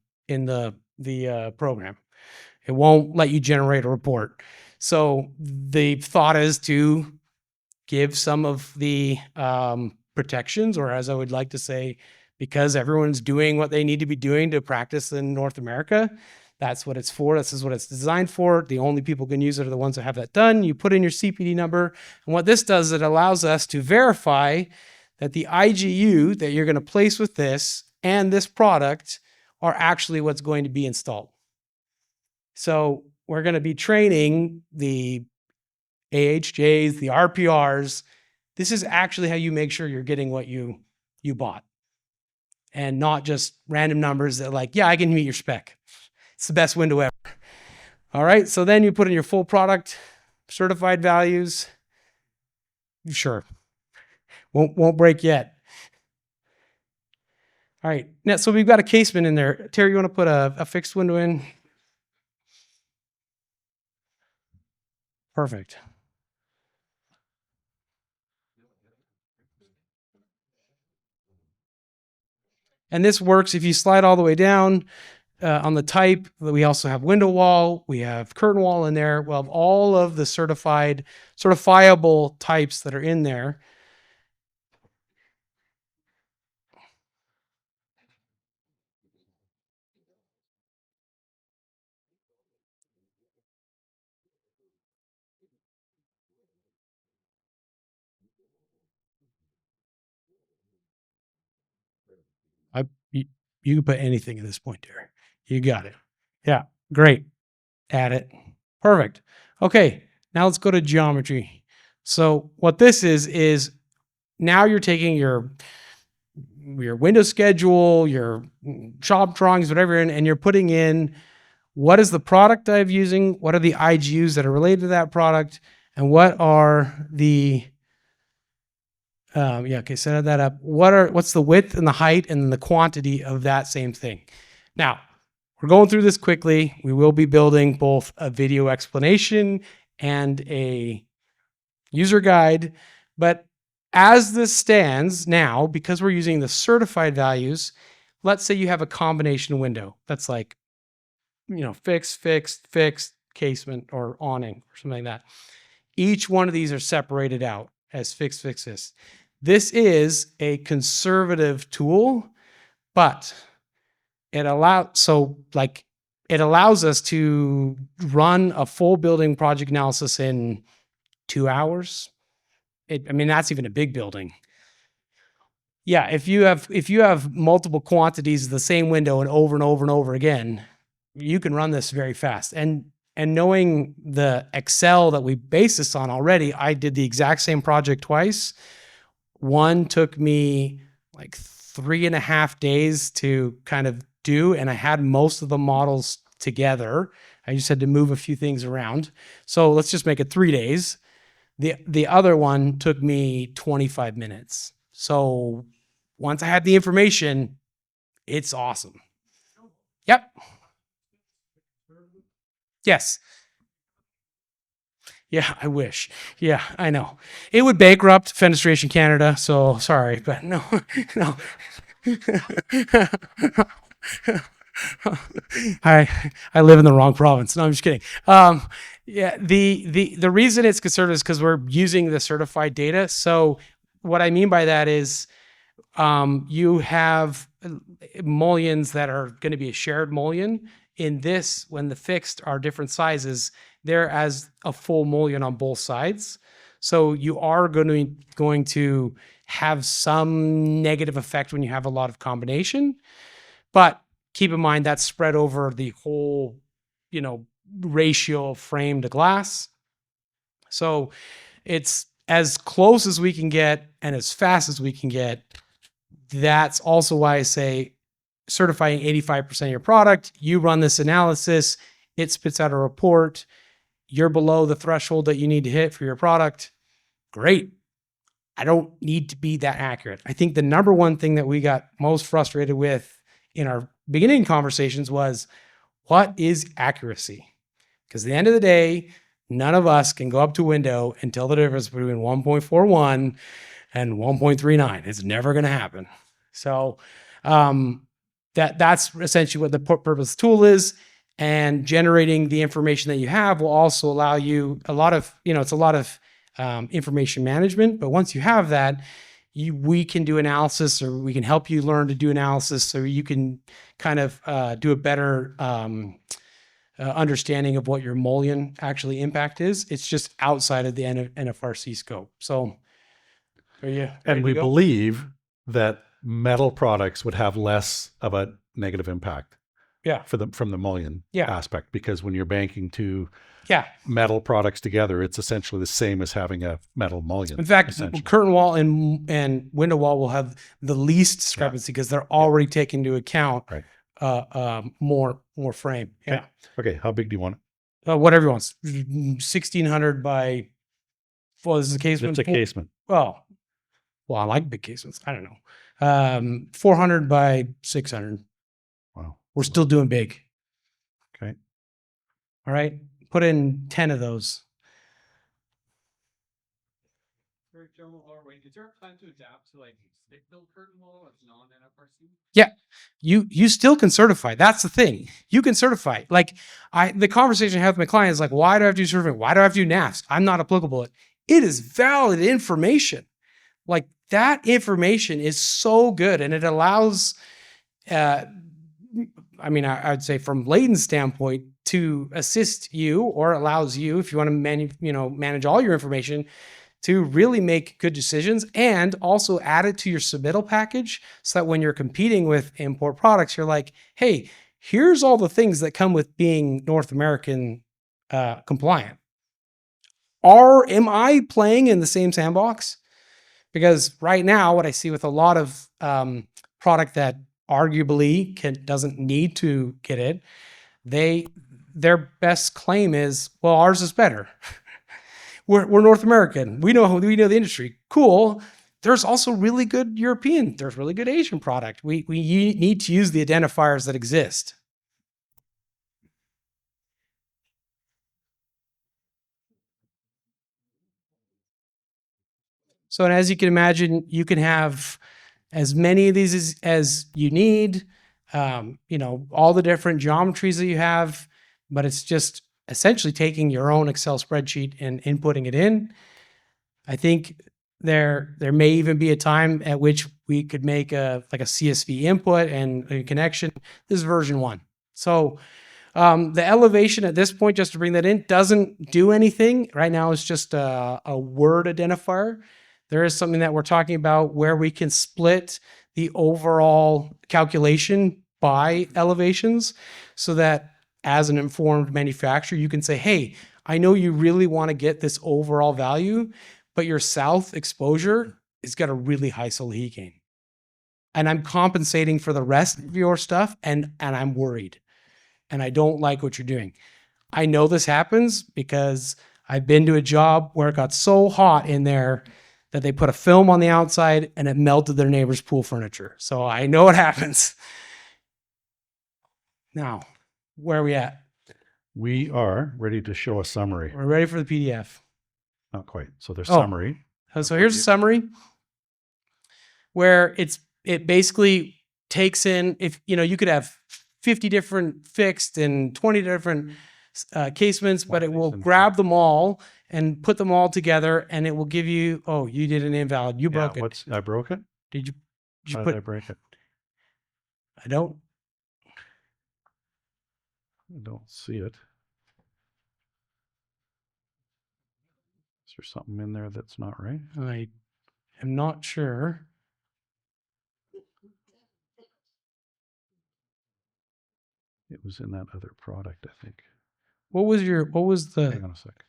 program. It won't let you generate a report. So the thought is to give some of the protections, or as I would like to say, because everyone's doing what they need to be doing to practice in North America, that's what it's for. This is what it's designed for. The only people who can use it are the ones that have that done. You put in your CPD number. And what this does, it allows us to verify that the IGU that you're going to place with this and this product are actually what's going to be installed. So we're going to be training the AHJs, the RPRs. This is actually how you make sure you're getting what you bought, and not just random numbers that like, yeah, I can meet your spec. It's the best window ever. All right, so then you put in your full product certified values. Sure, won't break yet. All right, now so we've got a casement in there. Terry, you want to put a fixed window in? Perfect. And this works if you slide all the way down on the type. We also have window wall. We have curtain wall in there. We'll have all of the certifiable types that are in there. You can put anything at this point there. You got it. Yeah, great. Add it. Perfect. Okay, now let's go to geometry. So what this is now you're taking your window schedule, your shop drawings, whatever, and you're putting in what is the product I'm using, what are the IGUs that are related to that product, and what are the set that up. What's the width and the height and the quantity of that same thing? Now, we're going through this quickly. We will be building both a video explanation and a user guide. But as this stands now, because we're using the certified values, let's say you have a combination window that's like, fixed, casement, or awning, or something like that. Each one of these are separated out as fix. This is a conservative tool, but it allows us to run a full building project analysis in 2 hours. That's even a big building. Yeah, if you have multiple quantities of the same window and over again, you can run this very fast. And knowing the Excel that we base this on already, I did the exact same project twice. One took me like 3.5 days to kind of do, and I had most of the models together. I just had to move a few things around. So let's just make it 3 days. The other one took me 25 minutes. So once I had the information, it's awesome. Yep. Yes. Yeah, I wish. Yeah, I know. It would bankrupt Fenestration Canada, so sorry, but no. I live in the wrong province. No, I'm just kidding. Yeah, the reason it's conservative is because we're using the certified data. So what I mean by that is you have mullions that are going to be a shared mullion. In this, when the fixed are different sizes, they're as a full mullion on both sides. So you are going to have some negative effect when you have a lot of combination. But keep in mind that's spread over the whole, ratio of frame to glass. So it's as close as we can get and as fast as we can get. That's also why I say certifying 85% of your product. You run this analysis, it spits out a report. You're below the threshold that you need to hit for your product. Great. I don't need to be that accurate. I think the number one thing that we got most frustrated with in our beginning conversations was, what is accuracy? Because at the end of the day, none of us can go up to a window and tell the difference between 1.41 and 1.39. It's never going to happen. So that's essentially what the purpose tool is. And generating the information that you have will also allow you it's a lot of information management. But once you have that, we can do analysis, or we can help you learn to do analysis, so you can kind of do a better understanding of what your mullion actually impact is. It's just outside of the NFRC scope. So and we believe that metal products would have less of a negative impact. Yeah. From the mullion aspect, because when you're banking two metal products together, it's essentially the same as having a metal mullion. In fact, curtain wall and window wall will have the least discrepancy because they're already taking into account more frame. Yeah. Okay. How big do you want it? Whatever you want. 1,600 by. Well, this is a casement. It's a casement. Well, I like big casements. I don't know. 400 by 600. Wow. We're still doing big. Okay. All right. Put in 10 of those. Is there a plan to adapt to stick build curtain wall as non-NFRC? Yeah. You still can certify. That's the thing. You can certify. The conversation I have with my client is why do I have to do certifying? Why do I have to do NAFs? I'm not applicable. It is valid information. That information is so good, and it allows I'd say from Leighton's standpoint, to assist you, or allows you, if you want to manage all your information, to really make good decisions, and also add it to your submittal package, so that when you're competing with import products, you're like, hey, here's all the things that come with being North American compliant. Am I playing in the same sandbox? Because right now, what I see with a lot of product that arguably doesn't need to get it, their best claim is, well, ours is better. We're North American. We know the industry. Cool. There's also really good European. There's really good Asian product. We need to use the identifiers that exist. So, and as you can imagine, you can have as many of these as you need, all the different geometries that you have, but it's just essentially taking your own Excel spreadsheet and inputting it in. I think there may even be a time at which we could make a CSV input and a connection. This is version 1. So the elevation at this point, just to bring that in, doesn't do anything. Right now it's just a word identifier. There is something that we're talking about where we can split the overall calculation by elevations so that as an informed manufacturer, you can say, hey, I know you really want to get this overall value, but your south exposure has got a really high solar heat gain. And I'm compensating for the rest of your stuff, and I'm worried. And I don't like what you're doing. I know this happens because I've been to a job where it got so hot in there that they put a film on the outside and it melted their neighbor's pool furniture. So I know it happens. Now, where are we at? We are ready to show a summary. We're ready for the PDF. Not quite. So there's Oh. summary. So here's a summary where it basically takes in, if you could have 50 different fixed and 20 different casements, but it will grab them all and put them all together, and it will give you, oh, you did an invalid, you broke it. I broke it? Did you How put? did I break it? I don't. I don't see it. Is there something in there that's not right? I am not sure. It was in that other product, I think. What was the? Hang on a sec.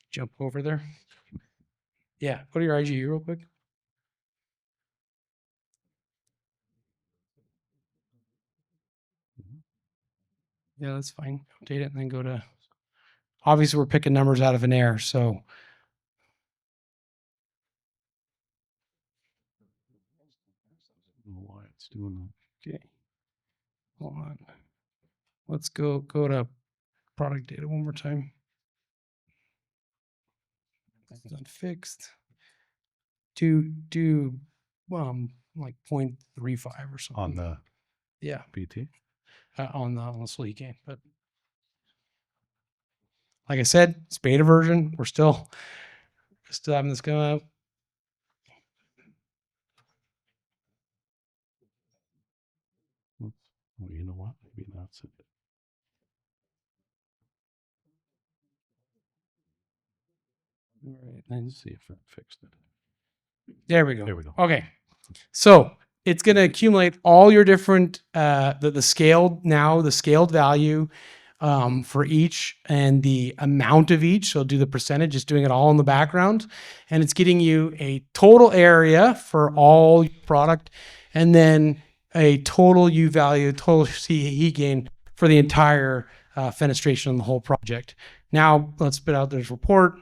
Jump over there. Yeah, go to your IGE real quick. Yeah, that's fine. Update it and then go to. Obviously, we're picking numbers out of an air, so. I don't know why it's doing that. Okay. Hold on. Let's go to product data one more time. That's not fixed. Do like 0.35 or something. On the yeah BT? on the sleek game. But like I said, it's beta version. We're still having this come out. Oh, you know what? Maybe that's it. All right, then Let's see if that fixed it. there we go. There we go. Okay, so it's going to accumulate all your different the scaled value for each and the amount of each. So do the percentage, just doing it all in the background, and it's getting you a total area for all your product, and then a total U value, total heat gain for the entire fenestration on the whole project. Now let's spit out this report.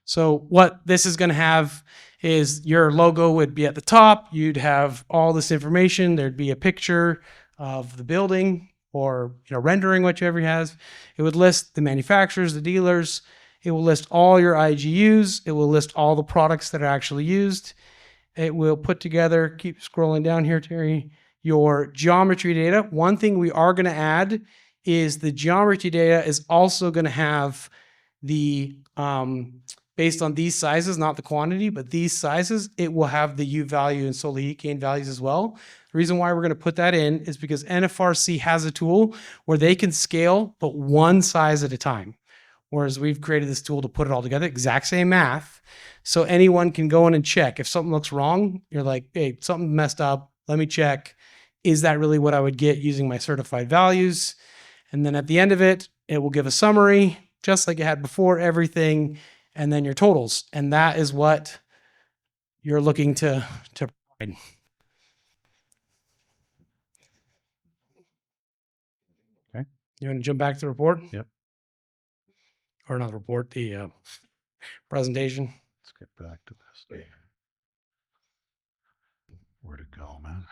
So what this is going to have is your logo would be at the top. You'd have all this information. There'd be a picture of the building or rendering whichever you have. It would list the manufacturers, the dealers. It will list all your IGUs. It will list all the products that are actually used. It will put together, keep scrolling down here, Terry, your geometry data. One thing we are going to add is the geometry data is also going to have the, based on these sizes, not the quantity, but these sizes, it will have the U value and solar heat gain values as well. The reason why we're going to put that in is because NFRC has a tool where they can scale, but one size at a time. Whereas we've created this tool to put it all together, exact same math. So anyone can go in and check. If something looks wrong, you're like, hey, something messed up. Let me check. Is that really what I would get using my certified values? And then at the end of it, it will give a summary, just like it had before, everything, and then your totals. And that is what you're looking to provide. Okay. You want to jump back to the report? Yep. Or not the report, the presentation. Let's get back to this. Where'd it go, man?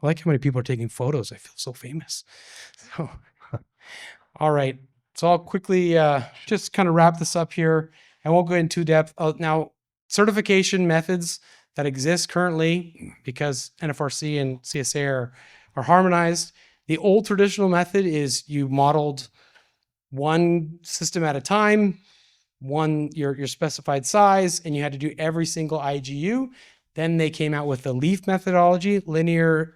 I like how many people are taking photos. I feel so famous. So, all right. So I'll quickly just kind of wrap this up here. I won't go into depth. Now, certification methods, that exists currently, because NFRC and CSA are harmonized. The old traditional method is you modeled one system at a time, your specified size, and you had to do every single IGU. Then they came out with the LEAF methodology, linear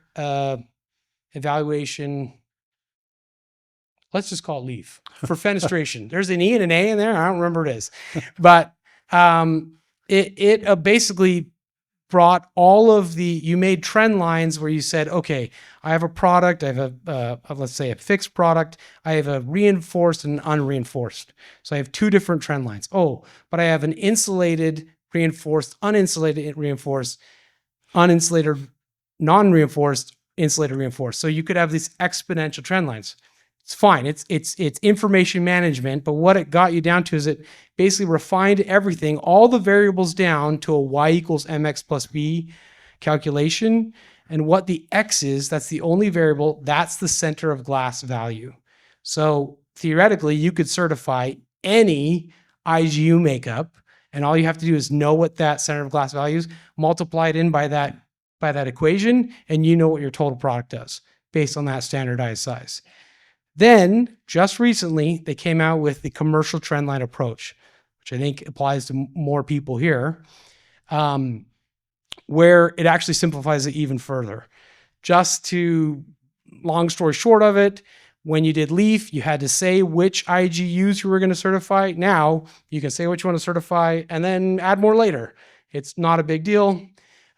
evaluation. Let's just call it LEAF for fenestration. There's an E and an A in there. I don't remember what it is, but it basically brought all of you made trend lines where you said, okay, I have a product, I have let's say a fixed product, I have a reinforced and unreinforced. So I have two different trend lines. Oh, but I have an insulated, reinforced, uninsulated, reinforced, uninsulated, non-reinforced, insulated, reinforced. So you could have these exponential trend lines. It's fine. It's information management, but what it got you down to is it basically refined everything, all the variables down to a y equals mx plus b calculation. And what the x is, that's the only variable, that's the center of glass value. So theoretically, you could certify any IGU makeup, and all you have to do is know what that center of glass value is, multiply it in by that equation, and you know what your total product does based on that standardized size. Then, just recently, they came out with the commercial trendline approach, which I think applies to more people here, where it actually simplifies it even further. Long story short of it, when you did LEAF, you had to say which IGUs you were going to certify. Now, you can say what you want to certify and then add more later. It's not a big deal.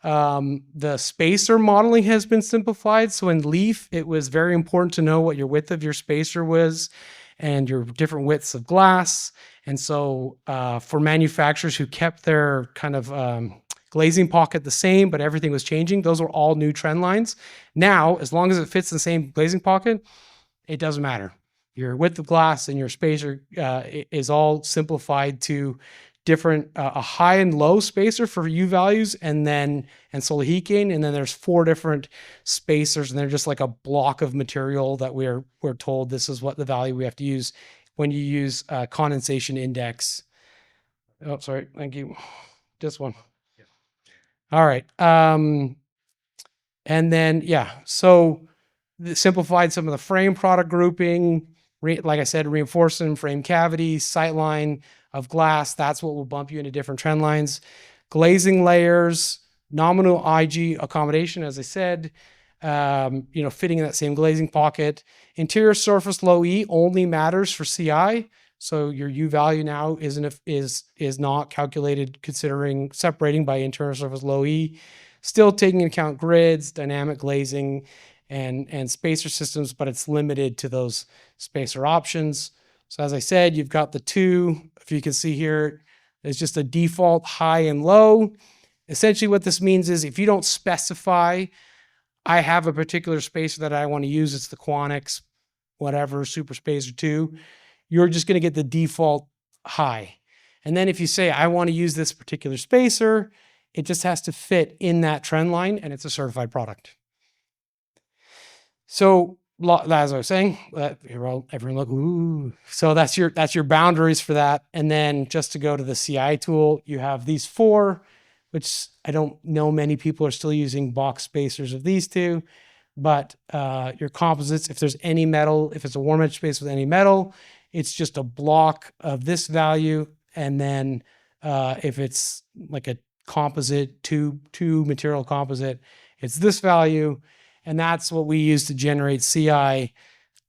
The spacer modeling has been simplified. So in LEAF, it was very important to know what your width of your spacer was and your different widths of glass. And so for manufacturers who kept their kind of glazing pocket the same, but everything was changing, those were all new trend lines. Now, as long as it fits the same glazing pocket, it doesn't matter. Your width of glass and your spacer is all simplified to different, a high and low spacer for U values, and solar heat gain, and then there's 4 different spacers, and they're just like a block of material that we're told this is what the value we have to use when you use condensation index. Oh, sorry, thank you. This one. Yeah. All right, and then so simplified some of the frame product grouping. Like I said, reinforcing frame cavity, sightline of glass, that's what will bump you into different trend lines. Glazing layers, nominal IG accommodation, as I said, fitting in that same glazing pocket. Interior surface low E only matters for CI. So your U value now is not calculated considering separating by interior surface low E. Still taking into account grids, dynamic glazing, and spacer systems, but it's limited to those spacer options. So as I said, you've got the 2, if you can see here, it's just a default high and low. Essentially what this means is if you don't specify, I have a particular spacer that I want to use, it's the Quanix, whatever, Super Spacer 2, you're just going to get the default high. And then if you say, I want to use this particular spacer, it just has to fit in that trend line and it's a certified product. So as I was saying, everyone look, ooh. So that's your boundaries for that. And then just to go to the CI tool, you have these 4, which I don't know many people are still using box spacers of these 2, but your composites, if there's any metal, if it's a warm edge space with any metal, it's just a block of this value. And then if it's like a composite, two material composite, it's this value. And that's what we use to generate CI. I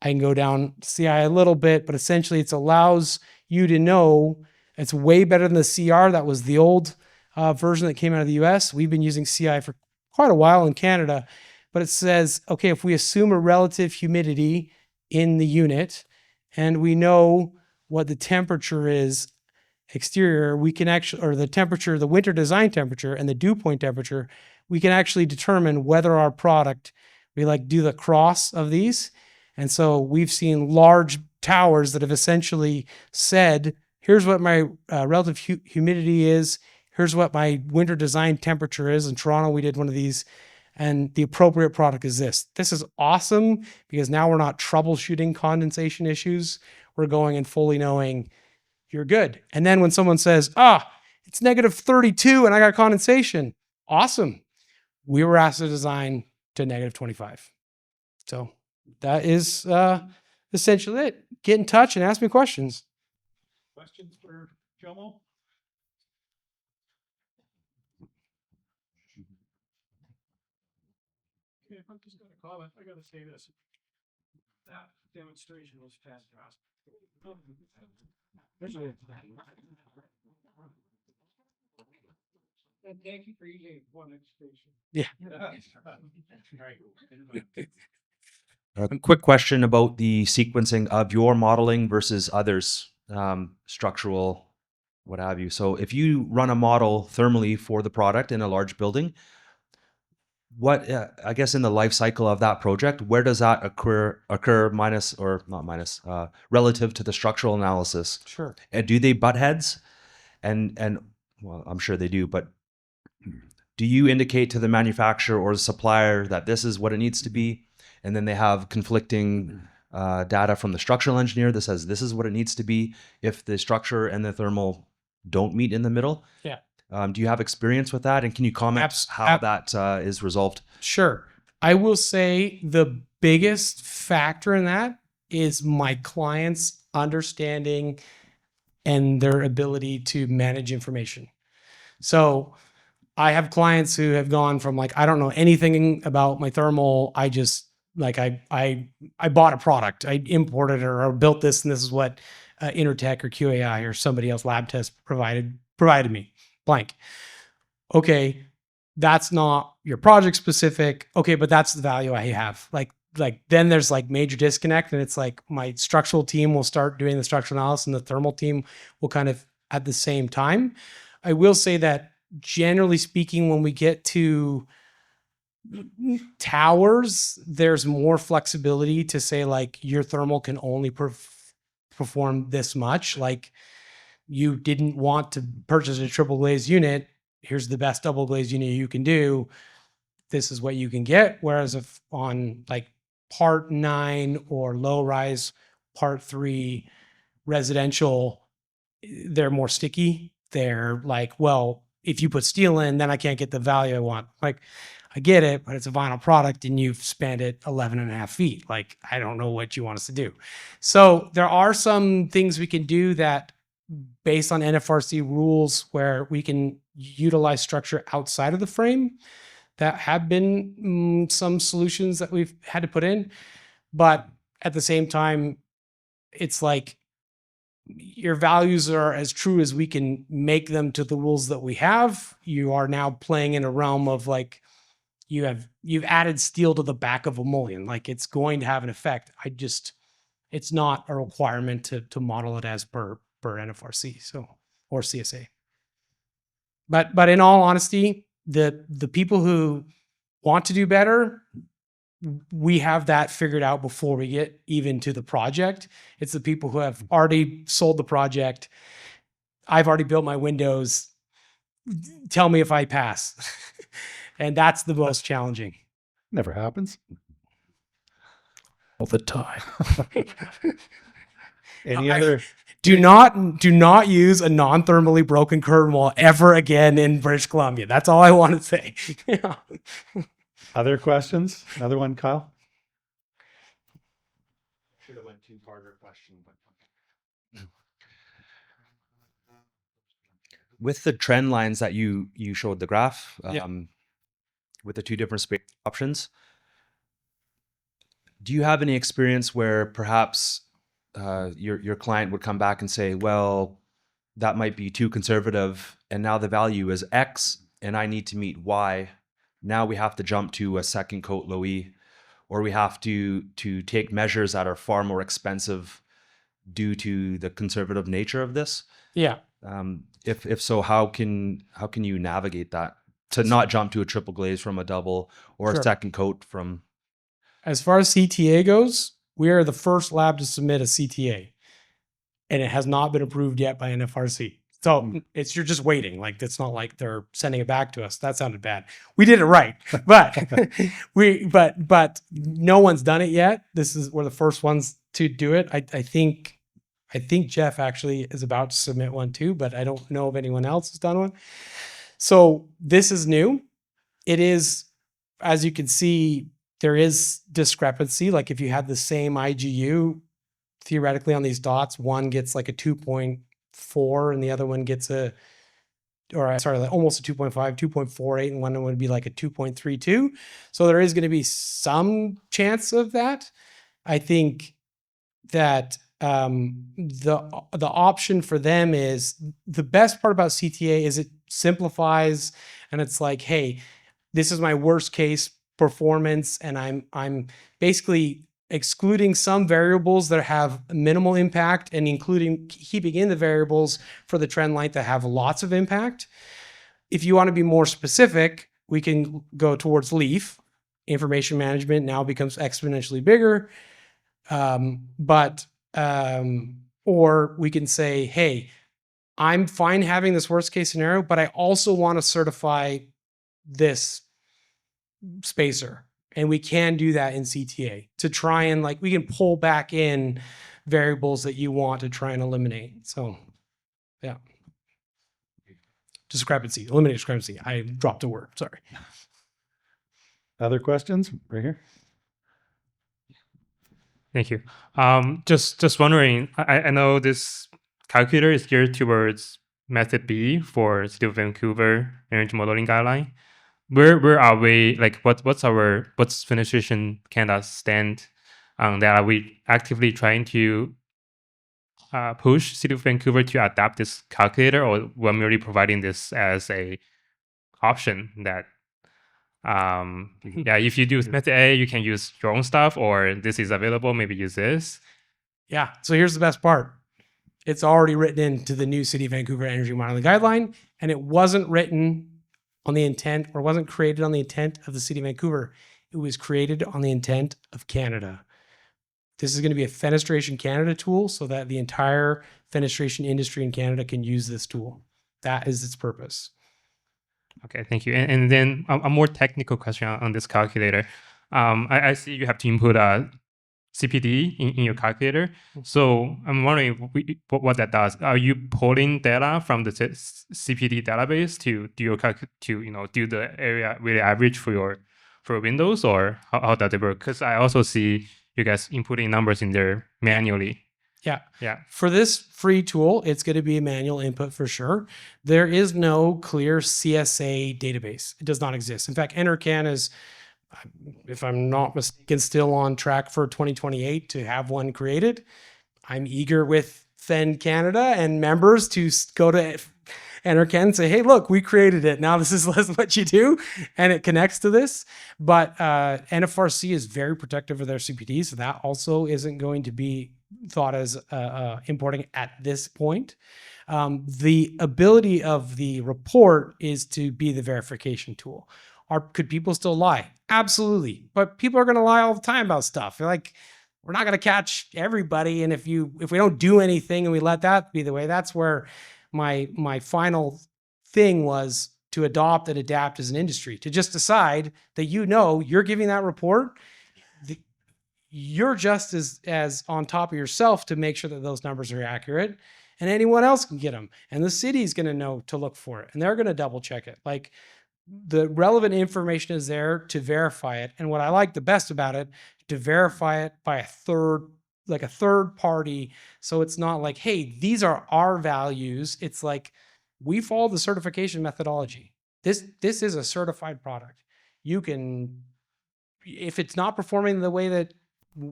can go down CI a little bit, but essentially it allows you to know it's way better than the CR. That was the old version that came out of the US. We've been using CI for quite a while in Canada, but it says, okay, if we assume a relative humidity in the unit and we know what the temperature is exterior, we can actually, or the temperature, the winter design temperature and the dew point temperature, we can actually determine whether our product, we do the cross of these. And so we've seen large towers that have essentially said, here's what my relative humidity is. Here's what my winter design temperature is. In Toronto, we did one of these, and the appropriate product is this. This is awesome because now we're not troubleshooting condensation issues. We're going and fully knowing you're good. And then when someone says, it's -32 and I got condensation, Awesome. We were asked to design to -25. So that is essentially it. Get in touch and ask me questions. Questions for Jomo? Okay, if I'm just going to comment, I got to say this. That demonstration was fantastic. And thank you for eating one station. Yeah. A quick question about the sequencing of your modeling versus others, structural, what have you. So if you run a model thermally for the product in a large building, what, I guess in the life cycle of that project, where does that occur minus or not minus, relative to the structural analysis? Sure. And do they butt heads? And well, I'm sure they do, but do you indicate to the manufacturer or the supplier that this is what it needs to be? And then they have conflicting data from the structural engineer that says this is what it needs to be if the structure and the thermal don't meet in the middle. Yeah. Do you have experience with that? And can you comment how that is resolved? Sure. I will say the biggest factor in that is my clients' understanding and their ability to manage information. So I have clients who have gone from like, I don't know anything about my thermal. I just like, I bought a product, I imported or built this, and this is what Intertech or QAI or somebody else lab test provided me blank. Okay. That's not your project specific. Okay. But that's the value I have. Like then there's like major disconnect, and it's like my structural team will start doing the structural analysis and the thermal team will kind of at the same time. I will say that generally speaking, when we get to towers, there's more flexibility to say like your thermal can only perform this much. Like you didn't want to purchase a triple glazed unit. Here's the best double glazed unit you can do. This is what you can get. Whereas if on like part 9 or low rise part 3 residential, they're more sticky. They're like, well, if you put steel in, then I can't get the value I want. Like, I get it, but it's a vinyl product and you've spanned it 11 and a half feet. Like, I don't know what you want us to do. So there are some things we can do that based on NFRC rules where we can utilize structure outside of the frame. That have been some solutions that we've had to put in. But at the same time, it's like your values are as true as we can make them to the rules that we have. You are now playing in a realm of like, you've added steel to the back of a mullion. Like it's going to have an effect. It's not a requirement to model it as per NFRC, so, or CSA. But in all honesty, the people who want to do better, we have that figured out before we get even to the project. It's the people who have already sold the project. I've already built my windows. Tell me if I pass. And that's the most challenging. Never happens. All the time. Any other? Do not use a non-thermally broken curtain wall ever again in British Columbia. That's all I want to say. Yeah. Other questions? Another one, Kyle? Should have went two-parter question, but with the trend lines that you showed the graph, with the two different space options, do you have any experience where perhaps your client would come back and say, well, that might be too conservative and now the value is X and I need to meet Y. Now we have to jump to a second coat low E, or we have to take measures that are far more expensive due to the conservative nature of this? Yeah. If so, how can you navigate that to not jump to a triple glaze from a double or a second coat from? As far as CTA goes, we are the first lab to submit a CTA, and it has not been approved yet by NFRC. So you're just waiting. Like, it's not like they're sending it back to us. That sounded bad. We did it right, but but no one's done it yet. We're the first ones to do it. I think Jeff actually is about to submit one too, but I don't know if anyone else has done one. So this is new. it is, as you can see, there is discrepancy. Like if you had the same IGU, theoretically on these dots, one gets like a 2.4 and the other one gets like almost a 2.5, 2.48, and one would be like a 2.32. So there is going to be some chance of that. I think that the option for them is, the best part about CTA is it simplifies, and it's like, hey, this is my worst case performance, and I'm basically excluding some variables that have minimal impact and keeping in the variables for the trend line that have lots of impact. If you want to be more specific, we can go towards LEAF. Information management now becomes exponentially bigger. Or we can say, hey, I'm fine having this worst case scenario, but I also want to certify this spacer. And we can do that in CTA to try and we can pull back in variables that you want to try and eliminate. So yeah. Eliminate discrepancy. I dropped a word, sorry. Other questions? Right here. Thank you. Just wondering, I know this calculator is geared towards method B for City of Vancouver energy modeling guideline. Where are we? What's Fenestration Canada stand on that? Are we actively trying to push City of Vancouver to adapt this calculator, or we're merely providing this as a option that if you do method A, you can use your own stuff, or this is available, maybe use this. Yeah, so here's the best part. It's already written into the new City of Vancouver Energy Modeling Guideline, and it wasn't written on the intent, or wasn't created on the intent of the City of Vancouver. It was created on the intent of Canada. This is going to be a Fenestration Canada tool so that the entire fenestration industry in Canada can use this tool. That is its purpose. Okay, thank you. And then a more technical question on this calculator. I see you have to input a CPD in your calculator. So I'm wondering what that does. Are you pulling data from the CPD database to do your do the area weighted average for Windows, or how does it work? Because I also see you guys inputting numbers in there manually. Yeah. For this free tool, it's going to be a manual input for sure. There is no clear CSA database. It does not exist. In fact, NRCan is, if I'm not mistaken, still on track for 2028 to have one created. I'm eager with Fen Canada and members to go to NRCan and say, hey, look, we created it. Now this is what you do. And it connects to this. But NFRC is very protective of their CPD. So that also isn't going to be thought as importing at this point. The ability of the report is to be the verification tool. Could people still lie? Absolutely. But people are going to lie all the time about stuff. They're like, we're not going to catch everybody. And if we don't do anything and we let that be the way, that's where my final thing was to adopt and adapt as an industry, to just decide that you're giving that report. You're just as on top of yourself to make sure that those numbers are accurate, and anyone else can get them. And the city's going to know to look for it, and they're going to double check it. Like, the relevant information is there to verify it. And what I like the best about it, to verify it by a third party. So it's not like, hey, these are our values. It's like, we follow the certification methodology. This is a certified product. You can, if it's not performing the way that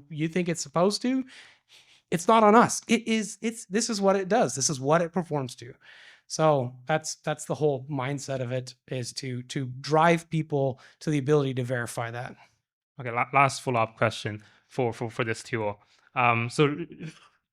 you think it's supposed to, it's not on us. This is what it does. This is what it performs to. So that's the whole mindset of it, is to drive people to the ability to verify that. Okay, last follow-up question for this tool. So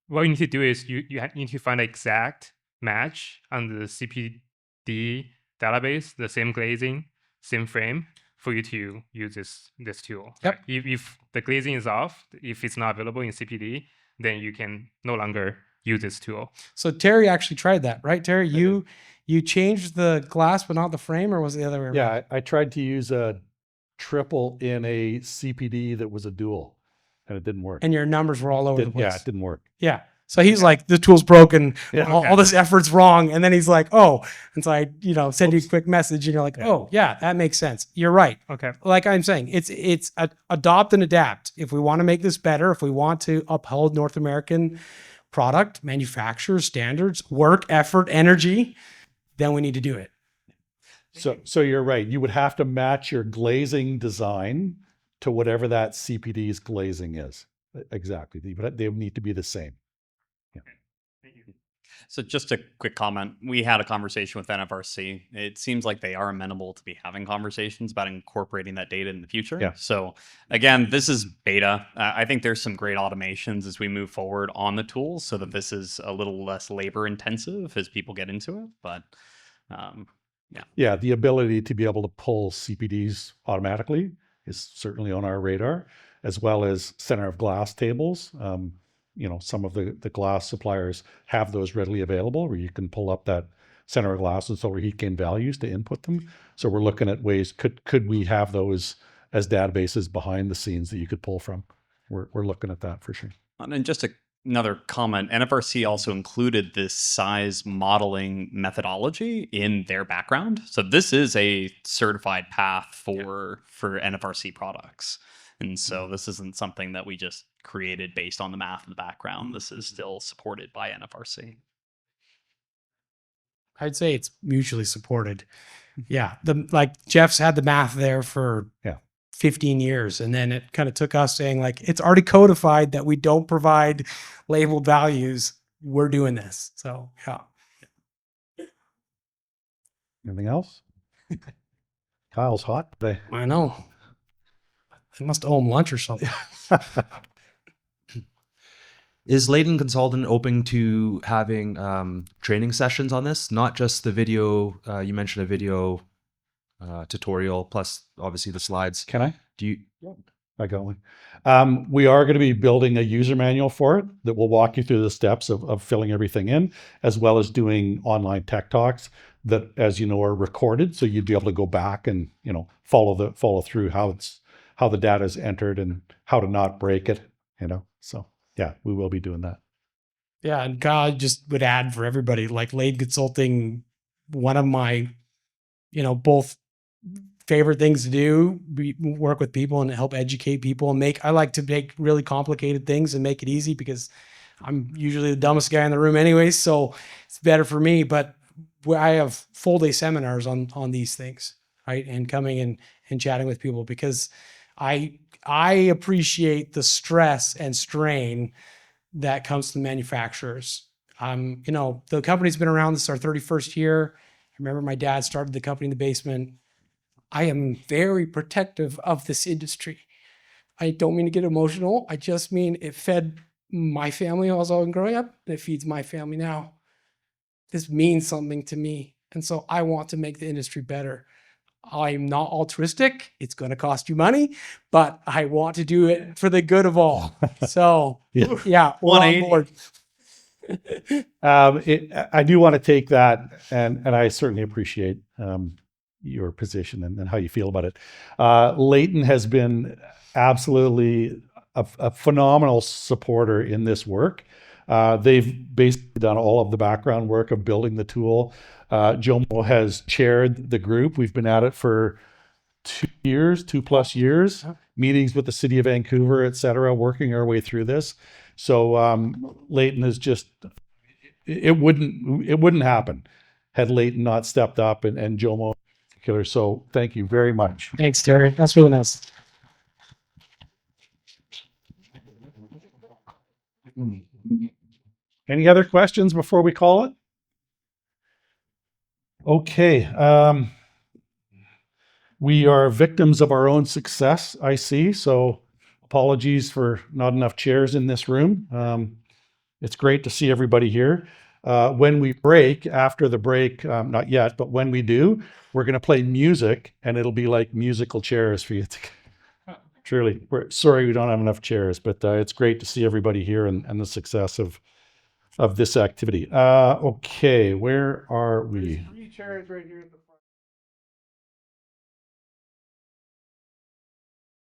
what you need to do is you need to find an exact match on the CPD database, the same glazing, same frame, for you to use this tool. Yep. Right? If the glazing is off, if it's not available in CPD, then you can no longer use this tool. So Terry actually tried that, right, Terry? You changed the glass but not the frame, or was it the other way around? Yeah, I tried to use a triple in a CPD that was a dual, and it didn't work. And your numbers were all over the place. Yeah, it didn't work. Yeah. So he's like, the tool's broken. Yeah, All this effort's wrong. And then he's like, oh. And so I, send you a quick message and you're like, oh yeah, that makes sense. You're right. Okay. Like I'm saying, it's adopt and adapt. If we want to make this better, if we want to uphold North American product, manufacturer standards, work, effort, energy, then we need to do it. So you're right. You would have to match your glazing design to whatever that CPD's glazing is. Exactly. They would need to be the same. So just a quick comment. We had a conversation with NFRC. It seems like they are amenable to be having conversations about incorporating that data in the future. Yeah. So again, this is beta. I think there's some great automations as we move forward on the tools so that this is a little less labor intensive as people get into it. But Yeah, the ability to be able to pull CPDs automatically is certainly on our radar, as well as center of glass tables. Some of the glass suppliers have those readily available where you can pull up that center of glass and solar heat gain values to input them. So we're looking at ways, could we have those as databases behind the scenes that you could pull from? We're looking at that for sure. and just another comment, NFRC also included this size modeling methodology in their background. So this is a certified path for NFRC products. And so this isn't something that we just created based on the math in the background. This is still supported by NFRC. I'd say it's mutually supported. Yeah. Like Jeff's had the math there for 15 years. And then it kind of took us saying like, it's already codified that we don't provide labeled values. We're doing this. So yeah. Anything else? Kyle's hot today. I know. I must owe him lunch or something. Is Layton Consultant open to having training sessions on this? Not just the video. You mentioned a video tutorial plus obviously the slides. Can I? Do you? I got one. We are going to be building a user manual for it that will walk you through the steps of filling everything in, as well as doing online tech talks that, as you know, are recorded. So you'd be able to go back and, follow through how the data is entered and how to not break it, So yeah, we will be doing that. Yeah. And God just would add for everybody, like Layton Consulting, one of my, both favorite things to do, work with people and help educate people and I like to make really complicated things and make it easy because I'm usually the dumbest guy in the room anyway. So it's better for me, but I have full day seminars on these things, right? And coming and chatting with people because I appreciate the stress and strain that comes to the manufacturers. The company's been around. This is our 31st year. I remember my dad started the company in the basement. I am very protective of this industry. I don't mean to get emotional. I just mean it fed my family while I was growing up, and it feeds my family now. This means something to me. And so I want to make the industry better. I'm not altruistic. It's going to cost you money, but I want to do it for the good of all. So yeah, we're on board. I do want to take that, and I certainly appreciate your position and how you feel about it. Layton has been absolutely a phenomenal supporter in this work. They've basically done all of the background work of building the tool. Jomo has chaired the group. We've been at it for 2+ years, meetings with the city of Vancouver, et cetera, working our way through this. So Layton is just, it wouldn't happen had Layton not stepped up and Jomo in particular. So thank you very much. Thanks, Terry. That's really nice. Any other questions before we call it? Okay. We are victims of our own success, I see. So apologies for not enough chairs in this room. It's great to see everybody here. When we break, after the break, not yet, but when we do, we're going to play music and it'll be like musical chairs for you to truly. We're sorry we don't have enough chairs, but it's great to see everybody here and the success of this activity. Okay, where are we? There's 3 chairs right here.